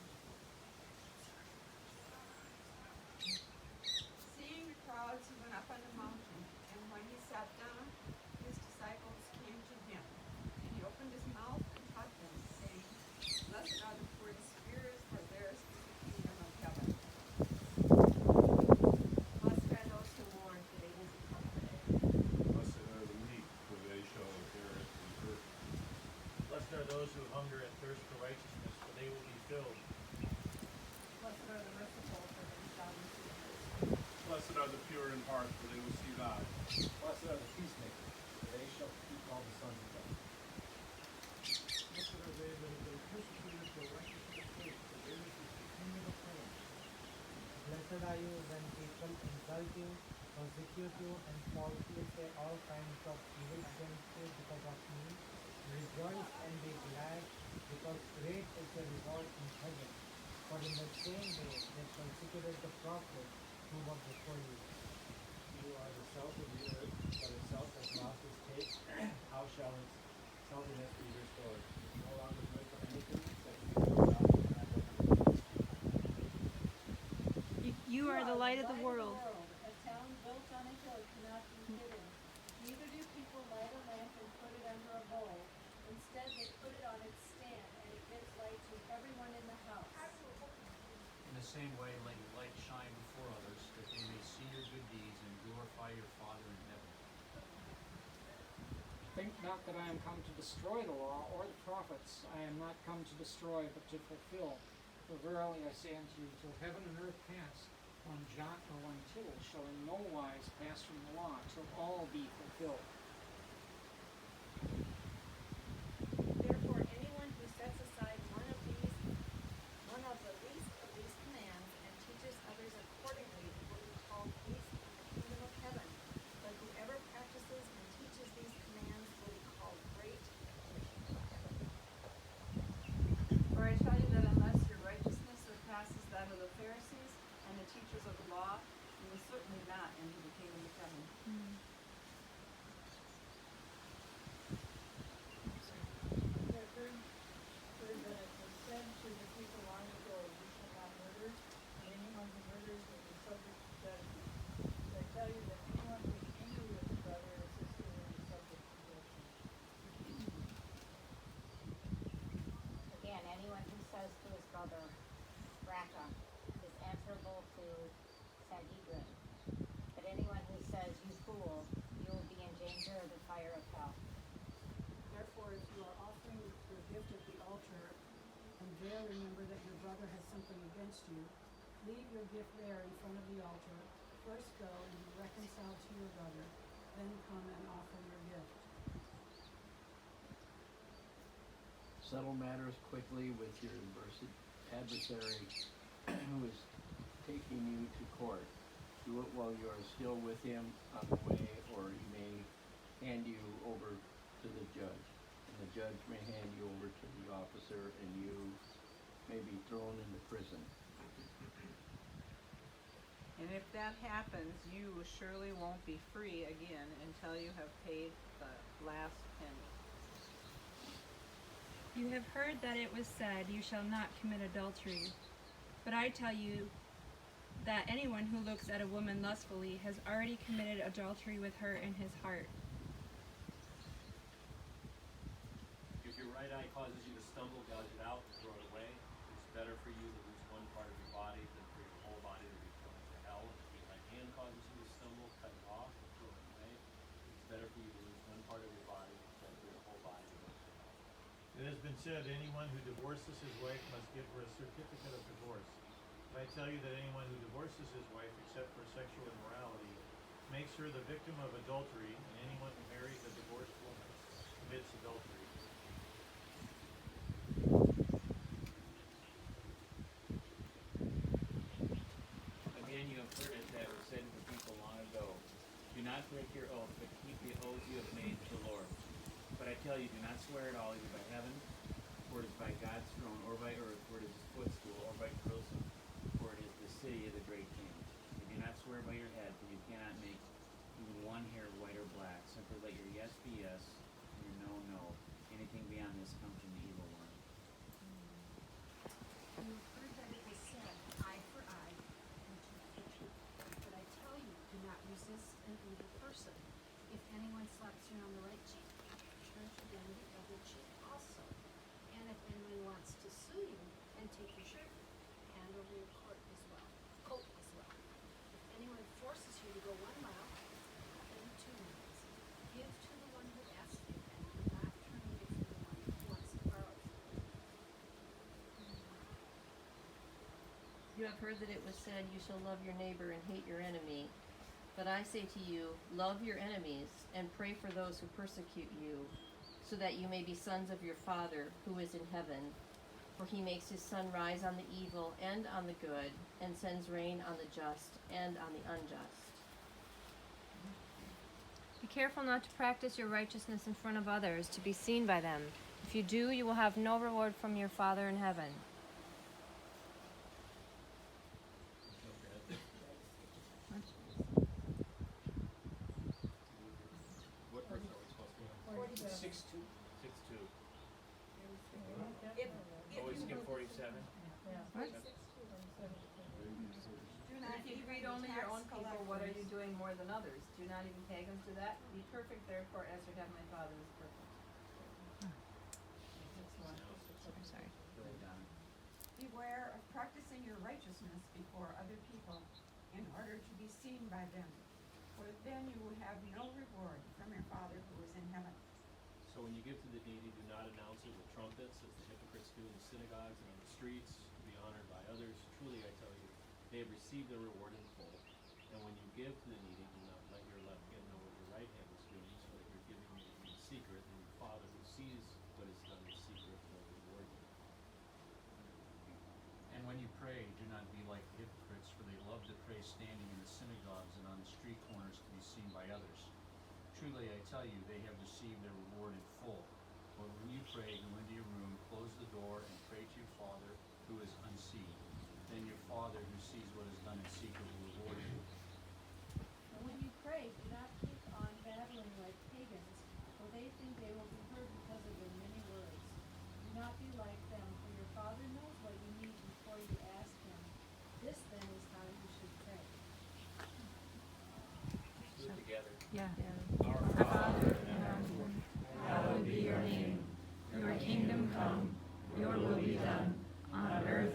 Seeing the crowds, he went up on the mountain, and when he sat down, his disciples came to him. And he opened his mouth and taught them, saying, Blessed are the poor in spirit, for theirs is the kingdom of heaven. Blessed are those who mourn, for they will be comforted. Blessed are the meek, for they shall inherit the earth. Blessed are those who hunger and thirst for righteousness, for they will be filled. Blessed are the merciful, for they shall receive mercy. Blessed are the pure in heart, for they will see God. Blessed are the peacemakers, for they shall be called the sons of God. Blessed are they that have been persecuted for righteousness' sake, for theirs is the kingdom of heaven. Blessed are you when people insult you, persecute you, and falsely say all kinds of evil against you because of me. Rejoice and be glad, because great is your reward in heaven. For in the same way they persecuted the prophets who were before you. You are the salt of the earth, but if salt has lost its taste, how shall its saltiness be restored? No longer good for anything except to be thrown out and not You are the light of the world. A town built on a hill cannot be hidden. Neither do people light a lamp and put it under a bowl. Instead, they put it on its stand, and it gives light to everyone in the house. In the same way, let your light shine before others, that they may see your good deeds and glorify your Father in heaven. Think not that I am come to destroy the law or the prophets. I am not come to destroy, but to fulfill. For verily I say unto you, till heaven and earth pass, one jot or one tittle shall in no wise pass from the law, till all be fulfilled. Therefore, anyone who sets aside one of the least of these commands and teaches others accordingly will be called least in the kingdom of heaven. But whoever practices and teaches these commands will be called great other, Raka, is answerable to Sanhedrin. But anyone who says, you fool, you will be in danger of the fire of hell. Therefore, if you are offering your gift at the altar, and there remember that your brother has something against you, leave your gift there in front of the altar. First go and be reconciled to your brother, then come and offer your gift. Settle matters quickly with your adversary who is taking you to court. Do it while you are still with him on the way, or he may hand you over to the judge. And the judge may hand you over to the officer, and you may be thrown into prison. And if that happens, you surely won't be free again until you have paid the last penny. You have heard that it was said, you shall not commit adultery. But I tell you that anyone who looks at a woman lustfully has already committed adultery with her in his heart. If your right eye causes you to stumble, gouge it out and throw it away. It's better for you to lose one part of your body than for your whole body to be thrown into hell. If your right hand causes you to stumble, cut it off and throw it away. It's better for you to lose one part of your body than for your whole body to go to hell. It has been said, anyone who divorces his wife must give her a certificate of divorce. But I tell you that anyone who divorces his wife except for sexual immorality makes her the victim of adultery, and anyone who marries a divorced woman commits adultery. Again, you have heard it that was said to the people long ago, do not break your oath, but keep the oath you have made to the Lord. But I tell you, do not swear at all, either by heaven, or it is by God's throne, or by earth, or it is his footstool, or by Jerusalem, for it is the city of the great king. You do not swear by your head, for you cannot make even one hair white or black. Simply let your yes be yes, and your no, no. Anything beyond this comes from the evil one. You have heard that it was said, eye for eye, and tooth for tooth. But I tell you, do not resist an evil person. If anyone slaps you on the right cheek, turn to them the other cheek also. And if anyone wants to sue you and take your shirt, hand over your coat as well. If anyone forces you to go 1 mile, then 2 miles. Give to the one who asks you, and do not turn away from the one who wants to borrow from you. You have heard that it was said, you shall love your neighbor and hate your enemy. But I say to you, love your enemies and pray for those who persecute you, so that you may be sons of your Father who is in heaven. For he makes his sun rise on the evil and on the good, and sends rain on the just and on the unjust. Be careful not to practice your righteousness in front of others, to be seen by them. If you do, you will have no reward from your Father in heaven. What verse are we supposed to be on? 6:2. 6:2. Oh, we skip 47? If you greet only your own people, what are you doing more than others? Do not even pagans do that? Be perfect, therefore, as your heavenly Father is perfect. I'm sorry. Beware of practicing your righteousness before other people in order to be seen by them, for then you will have no reward from your Father who is in heaven. So when you give to the needy, do not announce it with trumpets, as the hypocrites do in the synagogues and on the streets, to be honored by others. Truly, I tell you, they have received their reward in full. And when you give to the needy, do not let your left hand know what your right hand is doing, so that you're giving in secret, and your Father who sees what is done in secret will reward you. And when you pray, do not be like hypocrites, for they love to pray standing in the synagogues and on the street corners to be seen by others. Truly, I tell you, they have received their reward in full. But when you pray, go into your room, close the door, and pray to your Father who is unseen. Then your Father who sees what is done in secret will reward you. And when you pray, do not keep on babbling like pagans, for they think they will be heard because of their many words. Do not be like them, for your Father knows what you need before you ask him. This then is how you should pray. Do it together. Yeah. Our Father in heaven, hallowed be your name. Your kingdom come, your will be done, on earth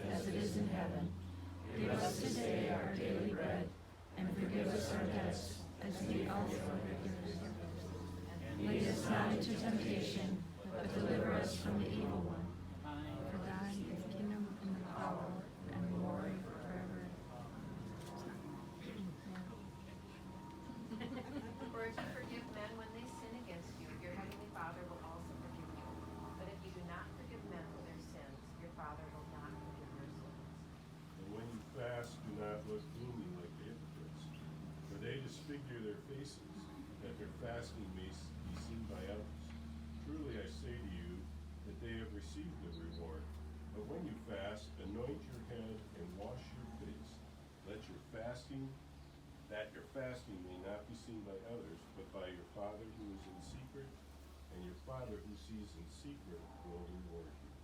their faces, that their fasting may be seen by others. Truly I say to you that they have received the reward. But when you fast, anoint your head and wash your face. Let your fasting may not be seen by others, but by your Father who is in secret, and your Father who sees in secret will reward you.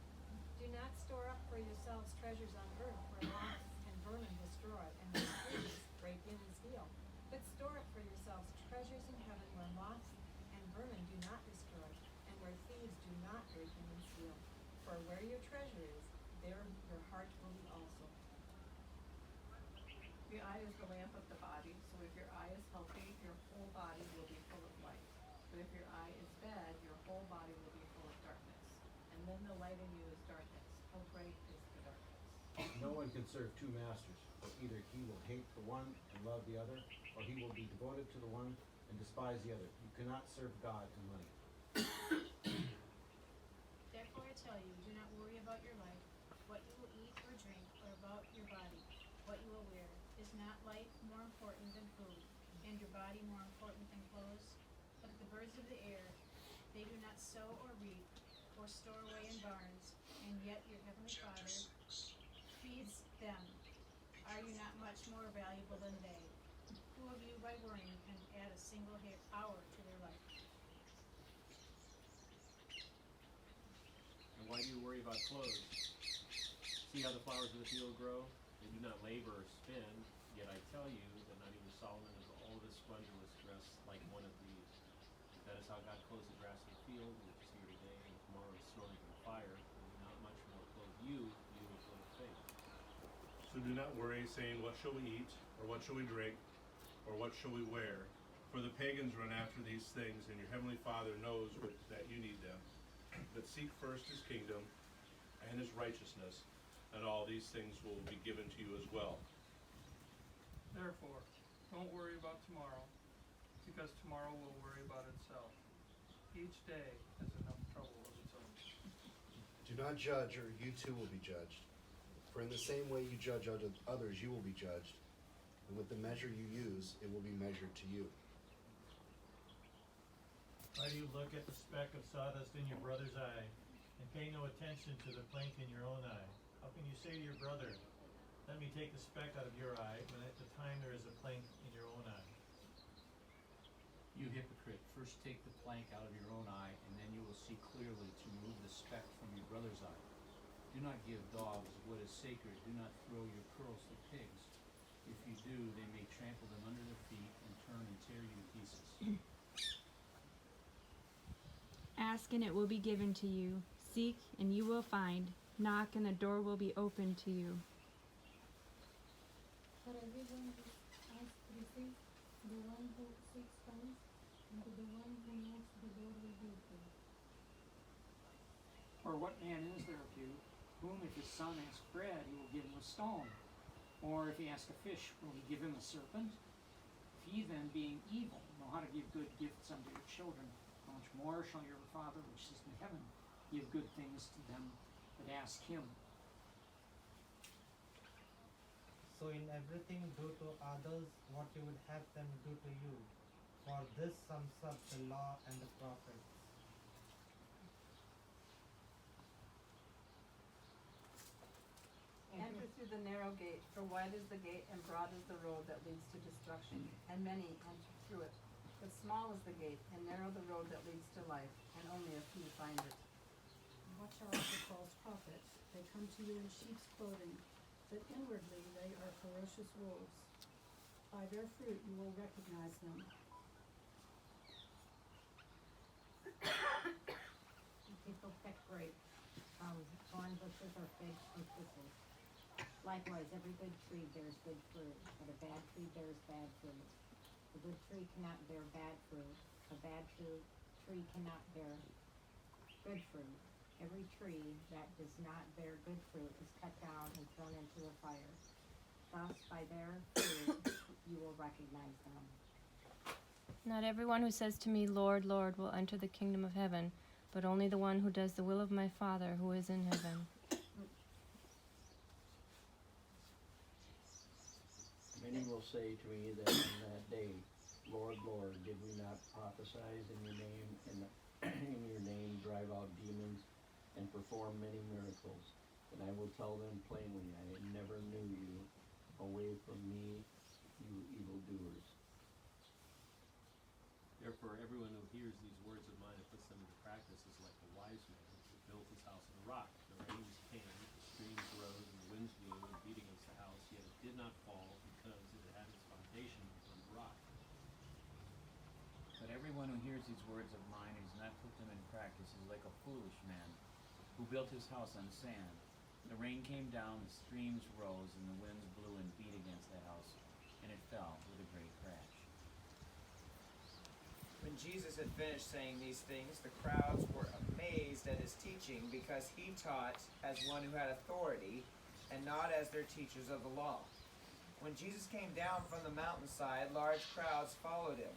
Do not store up for yourselves treasures on earth where moths and vermin destroy, and where thieves break in and steal. But store up for yourselves treasures in heaven where moths and vermin do not destroy, and where thieves do not break in and steal. For where your treasure is, there your heart will be also. The eye is the lamp of the body, so if your eye is healthy, your whole body will be full of light. But if your eye is bad, your whole body will be full of darkness. And then the light in you is darkness. How great is the darkness? No one can serve two masters, for either he will hate the one and love the other, or he will be devoted to the one and despise the other. You cannot serve God and money. Therefore I tell you, do not worry about your life, what you will eat or drink, or about your body, what you will wear. Is not life more important than food, and your body more important than clothes? Look at the birds of the air. They do not sow or reap, or store away in barns, and yet your heavenly Father feeds them. Are you not much more valuable than they? Who of you, by worrying, can add a single hour to their life? And why do you worry about clothes? See how the flowers of the field grow? They do not labor or spin, yet I tell you that not even Solomon in all of his splendor was dressed like one of these. If that is how God clothes the grass of the field, which is here today and tomorrow is thrown into the fire, will he not much more clothe you, you of little faith? So do not worry, saying, what shall we eat, or what shall we drink, or what shall we wear? For the pagans run after these things, and your heavenly Father knows that you need them. But seek first his kingdom and his righteousness, and all these things will be given to you as well. Therefore, don't worry about tomorrow, because tomorrow will worry about itself. Each day has enough trouble of its own. Do not judge, or you too will be judged. For in the same way you judge others, you will be judged. And with the measure you use, it will be measured to you. Why do you look at the speck of sawdust in your brother's eye, and pay no attention to the plank in your own eye? How can you say to your brother, let me take the speck out of your eye, when at the time there is a plank in your own eye? You hypocrite, first take the plank out of your own eye, and then you will see clearly to remove the speck from your brother's eye. Do not give dogs what is sacred. Do not throw your pearls to pigs. If you do, they may trample them under their feet and turn and tear you to pieces. Ask and it will be given to you. Seek and you will find. Knock and the door will be opened to you. For everyone who asks receives, the one who seeks finds, and to the one who knocks the door will be opened. Or what man is there of you, whom if his son asks bread, he will give him a stone? Or if he asks a fish, will he give him a serpent? If ye then, being evil, know how to give good gifts unto your children, how much more shall your Father which is in heaven give good things to them that ask him? So in everything do to others what you would have them do to you, for this sums up the law and the prophets. Enter through the narrow gate, for wide is the gate and broad is the road that leads to destruction, and many enter through it. But small is the gate and narrow the road that leads to life, and only a few find it. Watch out for false prophets. They come to you in sheep's clothing, but inwardly they are ferocious wolves. By their fruit you will recognize them. People pick grapes from thorn bushes or figs from thistles. Likewise, every good tree bears good fruit, but a bad tree bears bad fruit. The good tree cannot bear bad fruit. A bad tree cannot bear good fruit. Every tree that does not bear good fruit is cut down and thrown into the fire. Thus, by their fruit, you will recognize them. Not everyone who says to me, Lord, Lord, will enter the kingdom of heaven, but only the one who does the will of my Father who is in heaven. Many will say to me that on that day, Lord, Lord, did we not prophesy in your name and in your name drive out demons and perform many miracles? And I will tell them plainly, I never knew you. Away from me, you evildoers. Therefore, everyone who hears these words of mine and puts them into practice is like a wise man who built his house on a rock. The rains came, the streams rose, and the winds blew and beat against the house, yet it did not fall because it had its foundation on the rock. But everyone who hears these words of mine and does not put them in practice is like a foolish man who built his house on sand. The rain came down, the streams rose, and the winds blew and beat against that house, and it fell with a great crash. When Jesus had finished saying these things, the crowds were amazed at his teaching, because he taught as one who had authority and not as their teachers of the law. When Jesus came down from the mountainside, large crowds followed him.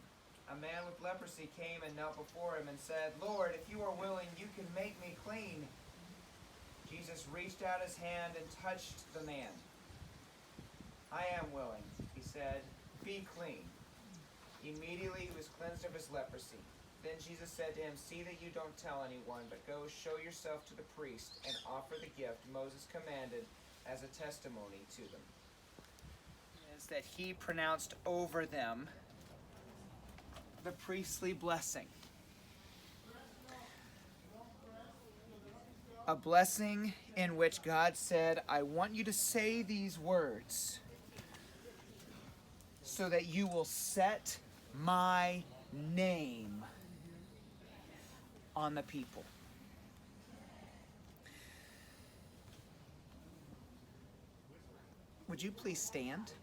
A man with leprosy came and knelt before him and said, "Lord, if you are willing, you can make me clean." Jesus reached out his hand and touched the man. "I am willing," he said, "be clean." Immediately he was cleansed of his leprosy. Then Jesus said to him, "See that you don't tell anyone, but go show yourself to the priest and offer the gift Moses commanded as a testimony to them." Is that he pronounced over them the priestly blessing. A blessing in which God said, "I want you to say these words so that you will set my name on the people." Would you please stand?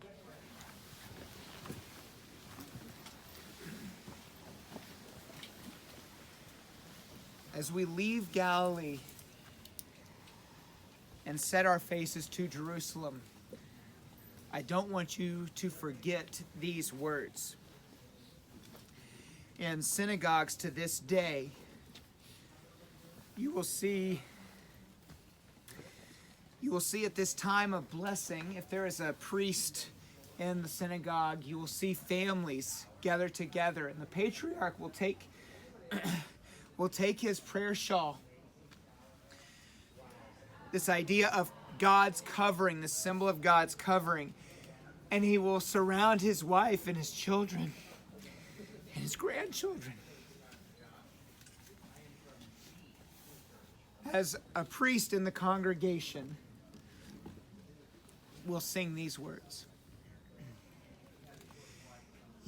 As we leave Galilee and set our faces to Jerusalem, I don't want you to forget these words. In synagogues to this day, you will see at this time of blessing, if there is a priest in the synagogue, you will see families gather together, and the patriarch will take his prayer shawl. This idea of God's covering, the symbol of God's covering, and he will surround his wife and his children and his grandchildren. As a priest in the congregation will sing these words.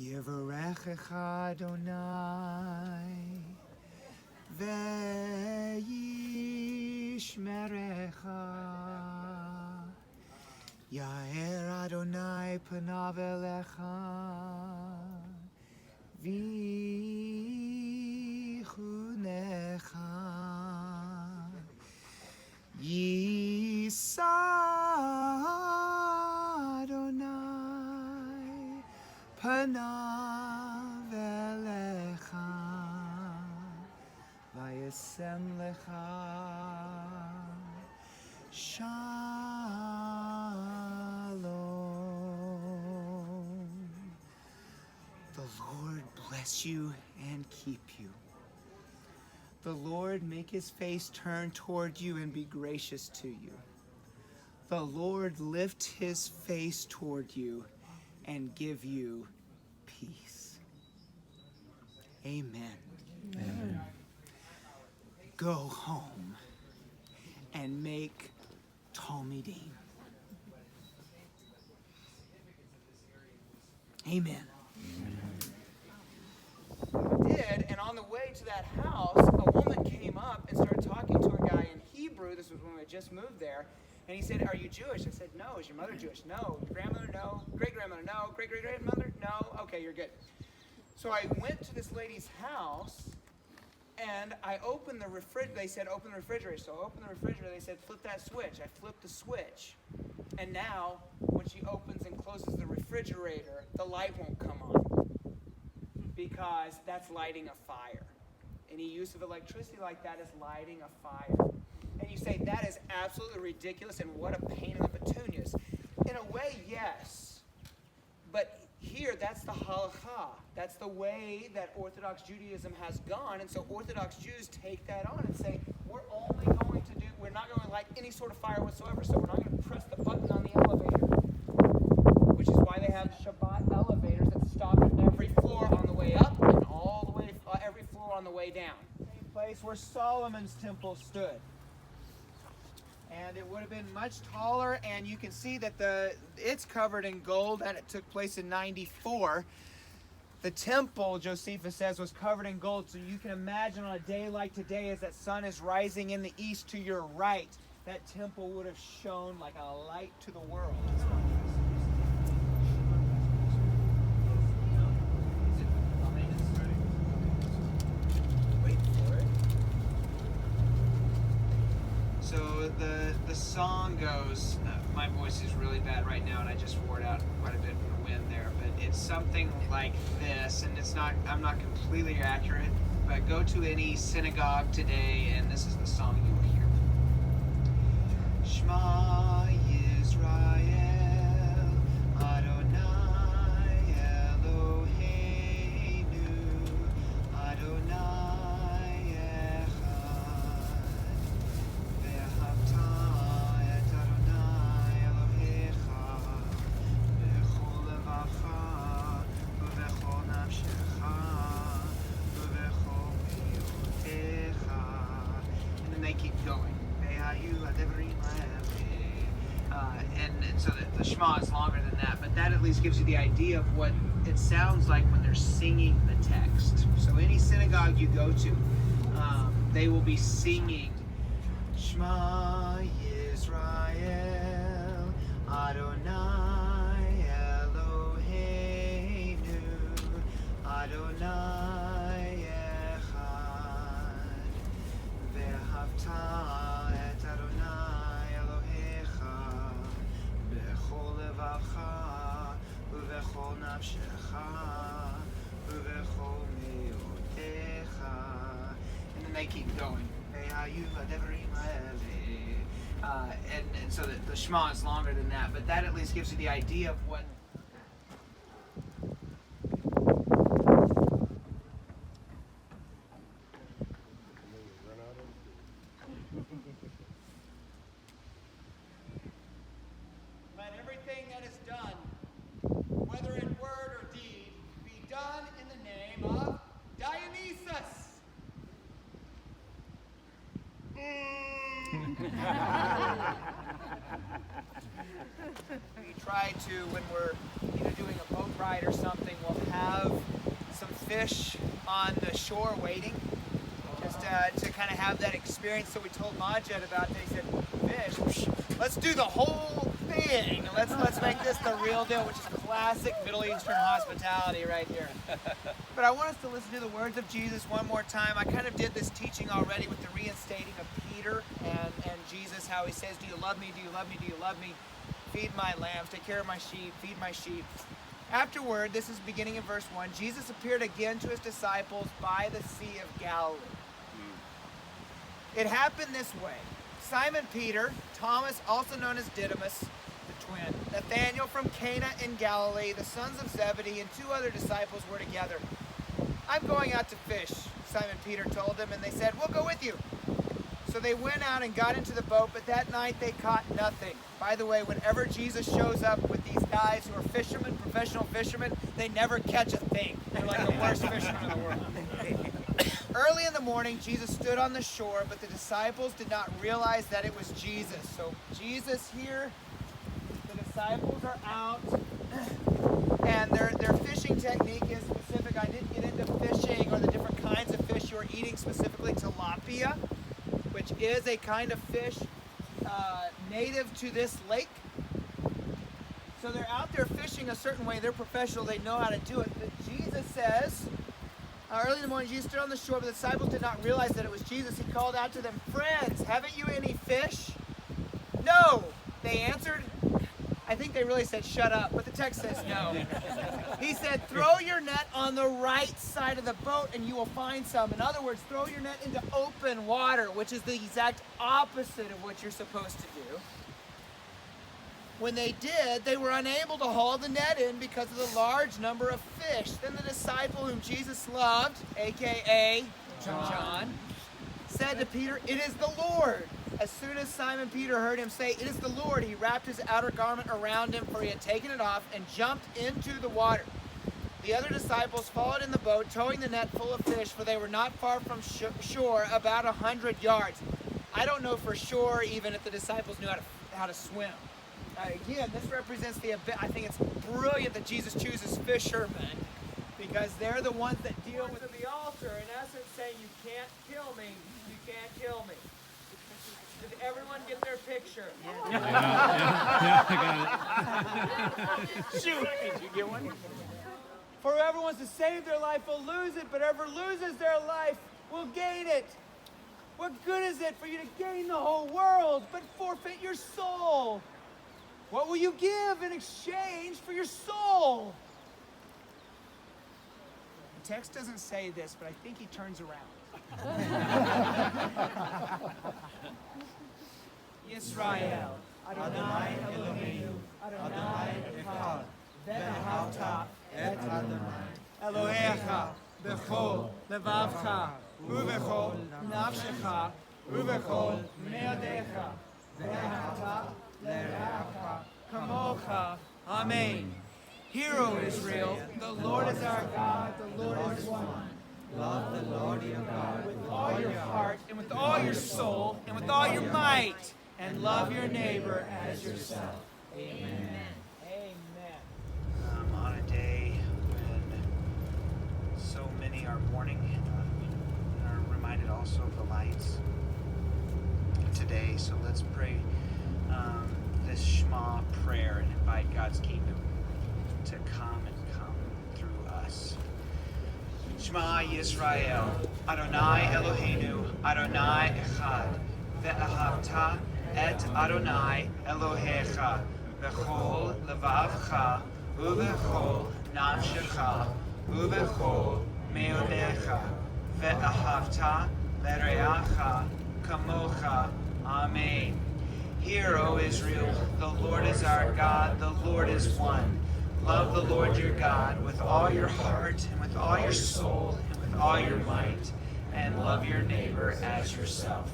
Yevarechecha Adonai ve'yishmerecha, Yair Adonai panav elecha v'chunecha, Yisa Adonai panav elecha vayasem lecha shalom. The Lord bless you and keep you. The Lord make his face turn toward you and be gracious to you. The Lord lift his face toward you and give you peace. Amen. Amen. Go home and make Talmidim. Amen. Did, and on the way to that house, a woman came up and started talking to a guy in Hebrew. This was when we had just moved there. And he said, "Are you Jewish?" I said, "No." "Is your mother Jewish?" "No." "Your grandmother?" "No." "Great-grandmother?" "No." "Great-great-grandmother?" "No." "Okay, you're good." So I went to this lady's house, and I opened the refrigerator. They said, "Open the refrigerator." So I opened the refrigerator. They said, "Flip that switch." I flipped the switch. And now, when she opens and closes the refrigerator, the light won't come on, because that's lighting a fire. Any use of electricity like that is lighting a fire. And you say, that is absolutely ridiculous, and what a pain in the petunias. In a way, yes. But here, that's the halakha. That's the way that Orthodox Judaism has gone. And so Orthodox Jews take that on and say, we're not going to light any sort of fire whatsoever. So we're not going to press the button on the elevator. Which is why they have Shabbat elevators that stop at every floor on the way up and all the way, every floor on the way down. Same place where Solomon's temple stood. And it would have been much taller, and you can see that it's covered in gold, and it took place in 94. The temple, Josephus says, was covered in gold, so you can imagine on a day like today, as that sun is rising in the east to your right, that temple would have shone like a light to the world. So the song goes, my voice is really bad right now and I just wore it out quite a bit from the wind there, but it's something like this, and I'm not completely accurate, but go to any synagogue today and this is the song you will hear. Shema Yisrael, Adonai Eloheinu, Adonai and so the Shema is longer than that, but that at least gives you the idea of what it sounds like when they're singing the text. So any synagogue you go to, they will be singing Shema Yisrael, Adonai Eloheinu, Adonai Echad, Ve'ahavta et Adonai Elohecha, B'chol levacha, U'v'chol nafshecha, U'v'chol me'otecha. And then they keep going. And so the Shema is longer than that, but that at least gives you the idea of what. Let everything that is done, whether in word or deed, be done in the name of Dionysus. We try to, when we're either doing a boat ride or something, we'll have some fish on the shore waiting, just to kind of have that experience. So we told Majed about that. He said, fish, let's do the whole thing. Let's make this the real deal, which is classic Middle Eastern hospitality right here. But I want us to listen to the words of Jesus one more time. I kind of did this teaching already with the reinstating of Peter and Jesus, how he says, do you love me, do you love me, do you love me? Feed my lambs, take care of my sheep, feed my sheep. Afterward, this is beginning in verse 1, Jesus appeared again to his disciples by the Sea of Galilee. It happened this way. Simon Peter, Thomas, also known as Didymus, the twin, Nathanael from Cana in Galilee, the sons of Zebedee, and 2 other disciples were together. I'm going out to fish, Simon Peter told them, and they said, we'll go with you. So they went out and got into the boat, but that night they caught nothing. By the way, whenever Jesus shows up with these guys who are fishermen, professional fishermen, they never catch a thing. They're like the worst fishermen in the world. Early in the morning, Jesus stood on the shore, but the disciples did not realize that it was Jesus. So Jesus here, the disciples are out, and their fishing technique is specific. I didn't get into fishing or the different kinds of fish you are eating, specifically tilapia, which is a kind of fish native to this lake. So they're out there fishing a certain way. They're professional. They know how to do it. But Jesus says, early in the morning, Jesus stood on the shore, but the disciples did not realize that it was Jesus. He called out to them, friends, haven't you any fish? No, they answered. I think they really said, shut up, but the text says no. He said, throw your net on the right side of the boat and you will find some. In other words, throw your net into open water, which is the exact opposite of what you're supposed to do. When they did, they were unable to haul the net in because of the large number of fish. Then the disciple whom Jesus loved, aka John, said to Peter, "It is the Lord." As soon as Simon Peter heard him say, "It is the Lord," he wrapped his outer garment around him, for he had taken it off, and jumped into the water. The other disciples followed in the boat, towing the net full of fish, for they were not far from shore, about 100 yards. I don't know for sure even if the disciples knew how to swim. Again, this represents I think it's brilliant that Jesus chooses fishermen, because they're the ones that deal with the altar, in essence saying, "You can't kill me, you can't kill me." Did everyone get their picture? Yeah, I got it. Shoot! Did you get one? For whoever wants to save their life will lose it, but whoever loses their life will gain it. What good is it for you to gain the whole world, but forfeit your soul? What will you give in exchange for your soul? The text doesn't say this, but I think he turns around. Yisrael, Adonai Eloheinu, Adonai Echad, Ve'ahavta et Adonai Elohecha b'chol levavcha u'b'chol nafshecha u'b'chol me'odecha ve'ahavta le'reacha kamocha. Amen. Hear, O Israel, the Lord is our God, the Lord is one. Love the Lord your God with all your heart, and with all your soul, and with all your might, and love your neighbor as yourself. Amen. Amen. On a day when so many are mourning, and are reminded also of the lights today. So let's pray this Shema prayer and invite God's kingdom to come through us. Shema Yisrael, Adonai Eloheinu, Adonai Echad, Ve'ahavta et Adonai Elohecha, B'chol levavcha, u'b'chol nafshecha, u'b'chol me'odecha, ve'ahavta le'reacha kamocha. Amen. Hear, O Israel, the Lord is our God, the Lord is one. Love the Lord your God with all your heart, and with all your soul, and with all your might, and love your neighbor as yourself.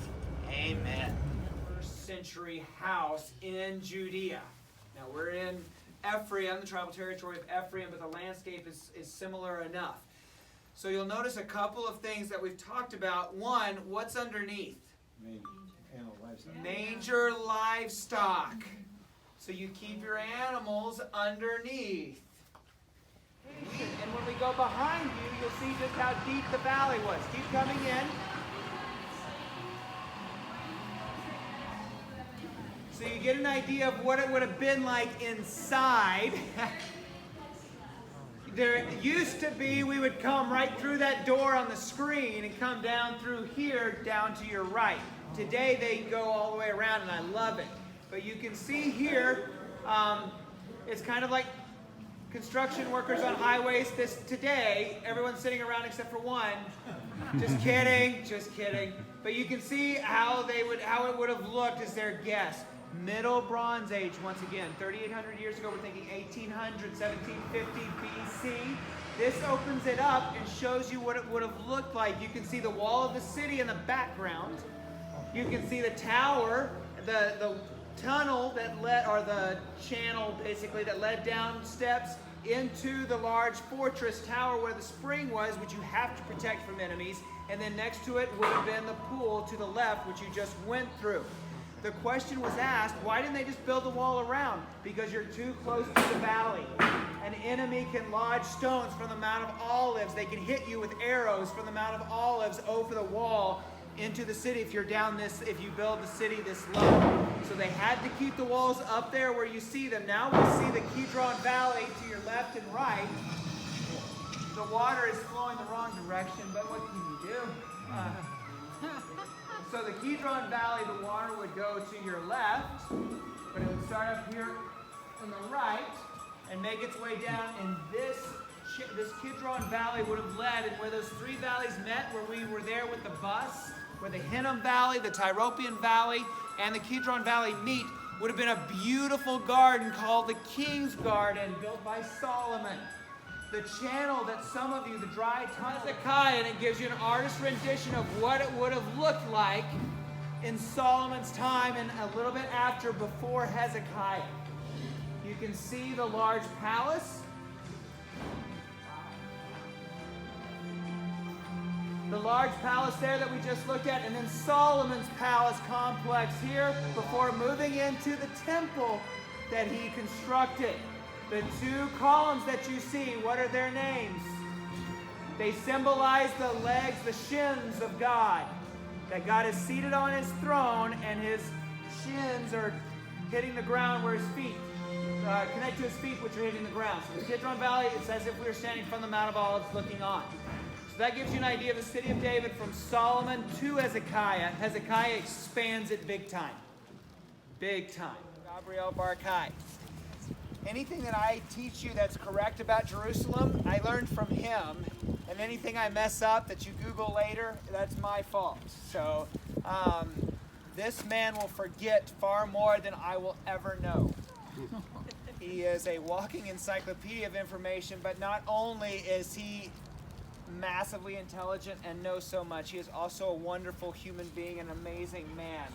Amen. First century house in Judea. Now we're in Ephraim, the tribal territory of Ephraim, but the landscape is similar enough. So you'll notice a couple of things that we've talked about. One, what's underneath? Manger livestock. So you keep your animals underneath. And when we go behind you, you'll see just how deep the valley was. Keep coming in. So you get an idea of what it would have been like inside. There used to be, we would come right through that door on the screen and come down through here, down to your right. Today they go all the way around, and I love it. But you can see here, it's kind of like construction workers on highways. Today, everyone's sitting around except for one. Just kidding, just kidding. But you can see how it would have looked as their guess. Middle Bronze Age, once again, 3,800 years ago. We're thinking 1800, 1750 BC. This opens it up and shows you what it would have looked like. You can see the wall of the city in the background. You can see the tower, the tunnel that led, or the channel basically, that led down steps into the large fortress tower where the spring was, which you have to protect from enemies. And then next to it would have been the pool to the left, which you just went through. The question was asked, why didn't they just build a wall around? Because you're too close to the valley. An enemy can lodge stones from the Mount of Olives. They can hit you with arrows from the Mount of Olives over the wall into the city if you build the city this low. So they had to keep the walls up there where you see them. Now we see the Kidron Valley to your left and right. The water is flowing the wrong direction, but what can you do? So the Kidron Valley, the water would go to your left, but it would start up here on the right and make its way down, and this Kidron Valley would have led, and where those three valleys met, where we were there with the bus, where the Hinnom Valley, the Tyropoeon Valley, and the Kidron Valley meet, would have been a beautiful garden called the King's Garden, built by Solomon. The channel that some of you, the dry tunnel, Hezekiah, and it gives you an artist's rendition of what it would have looked like in Solomon's time and a little bit after, before Hezekiah. You can see the large palace. The large palace there that we just looked at, and then Solomon's palace complex here before moving into the temple that he constructed. The two columns that you see, what are their names? They symbolize the legs, the shins of God. That God is seated on his throne and his shins are hitting the ground where his feet connect to his feet, which are hitting the ground. So the Kidron Valley, it's as if we were standing from the Mount of Olives looking on. So that gives you an idea of the city of David from Solomon to Hezekiah. Hezekiah expands it big time. Big time. Gabriel Barkai. Anything that I teach you that's correct about Jerusalem, I learned from him. And anything I mess up that you Google later, that's my fault. So this man will forget far more than I will ever know. He is a walking encyclopedia of information, but not only is he massively intelligent and knows so much, he is also a wonderful human being, an amazing man.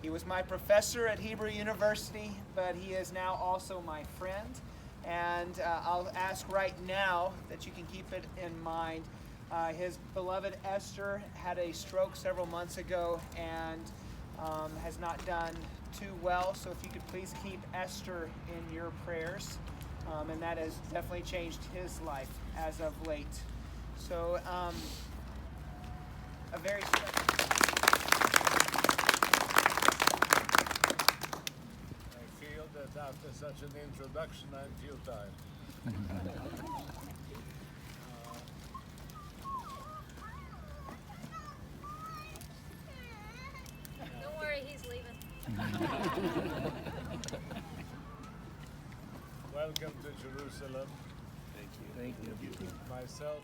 He was my professor at Hebrew University, but he is now also my friend. And I'll ask right now that you can keep it in mind. His beloved Esther had a stroke several months ago and has not done too well. So if you could please keep Esther in your prayers. And that has definitely changed his life as of late. So a very special. That after such an introduction, I'm futile. Don't worry, he's leaving. Welcome to Jerusalem. Thank you. Myself,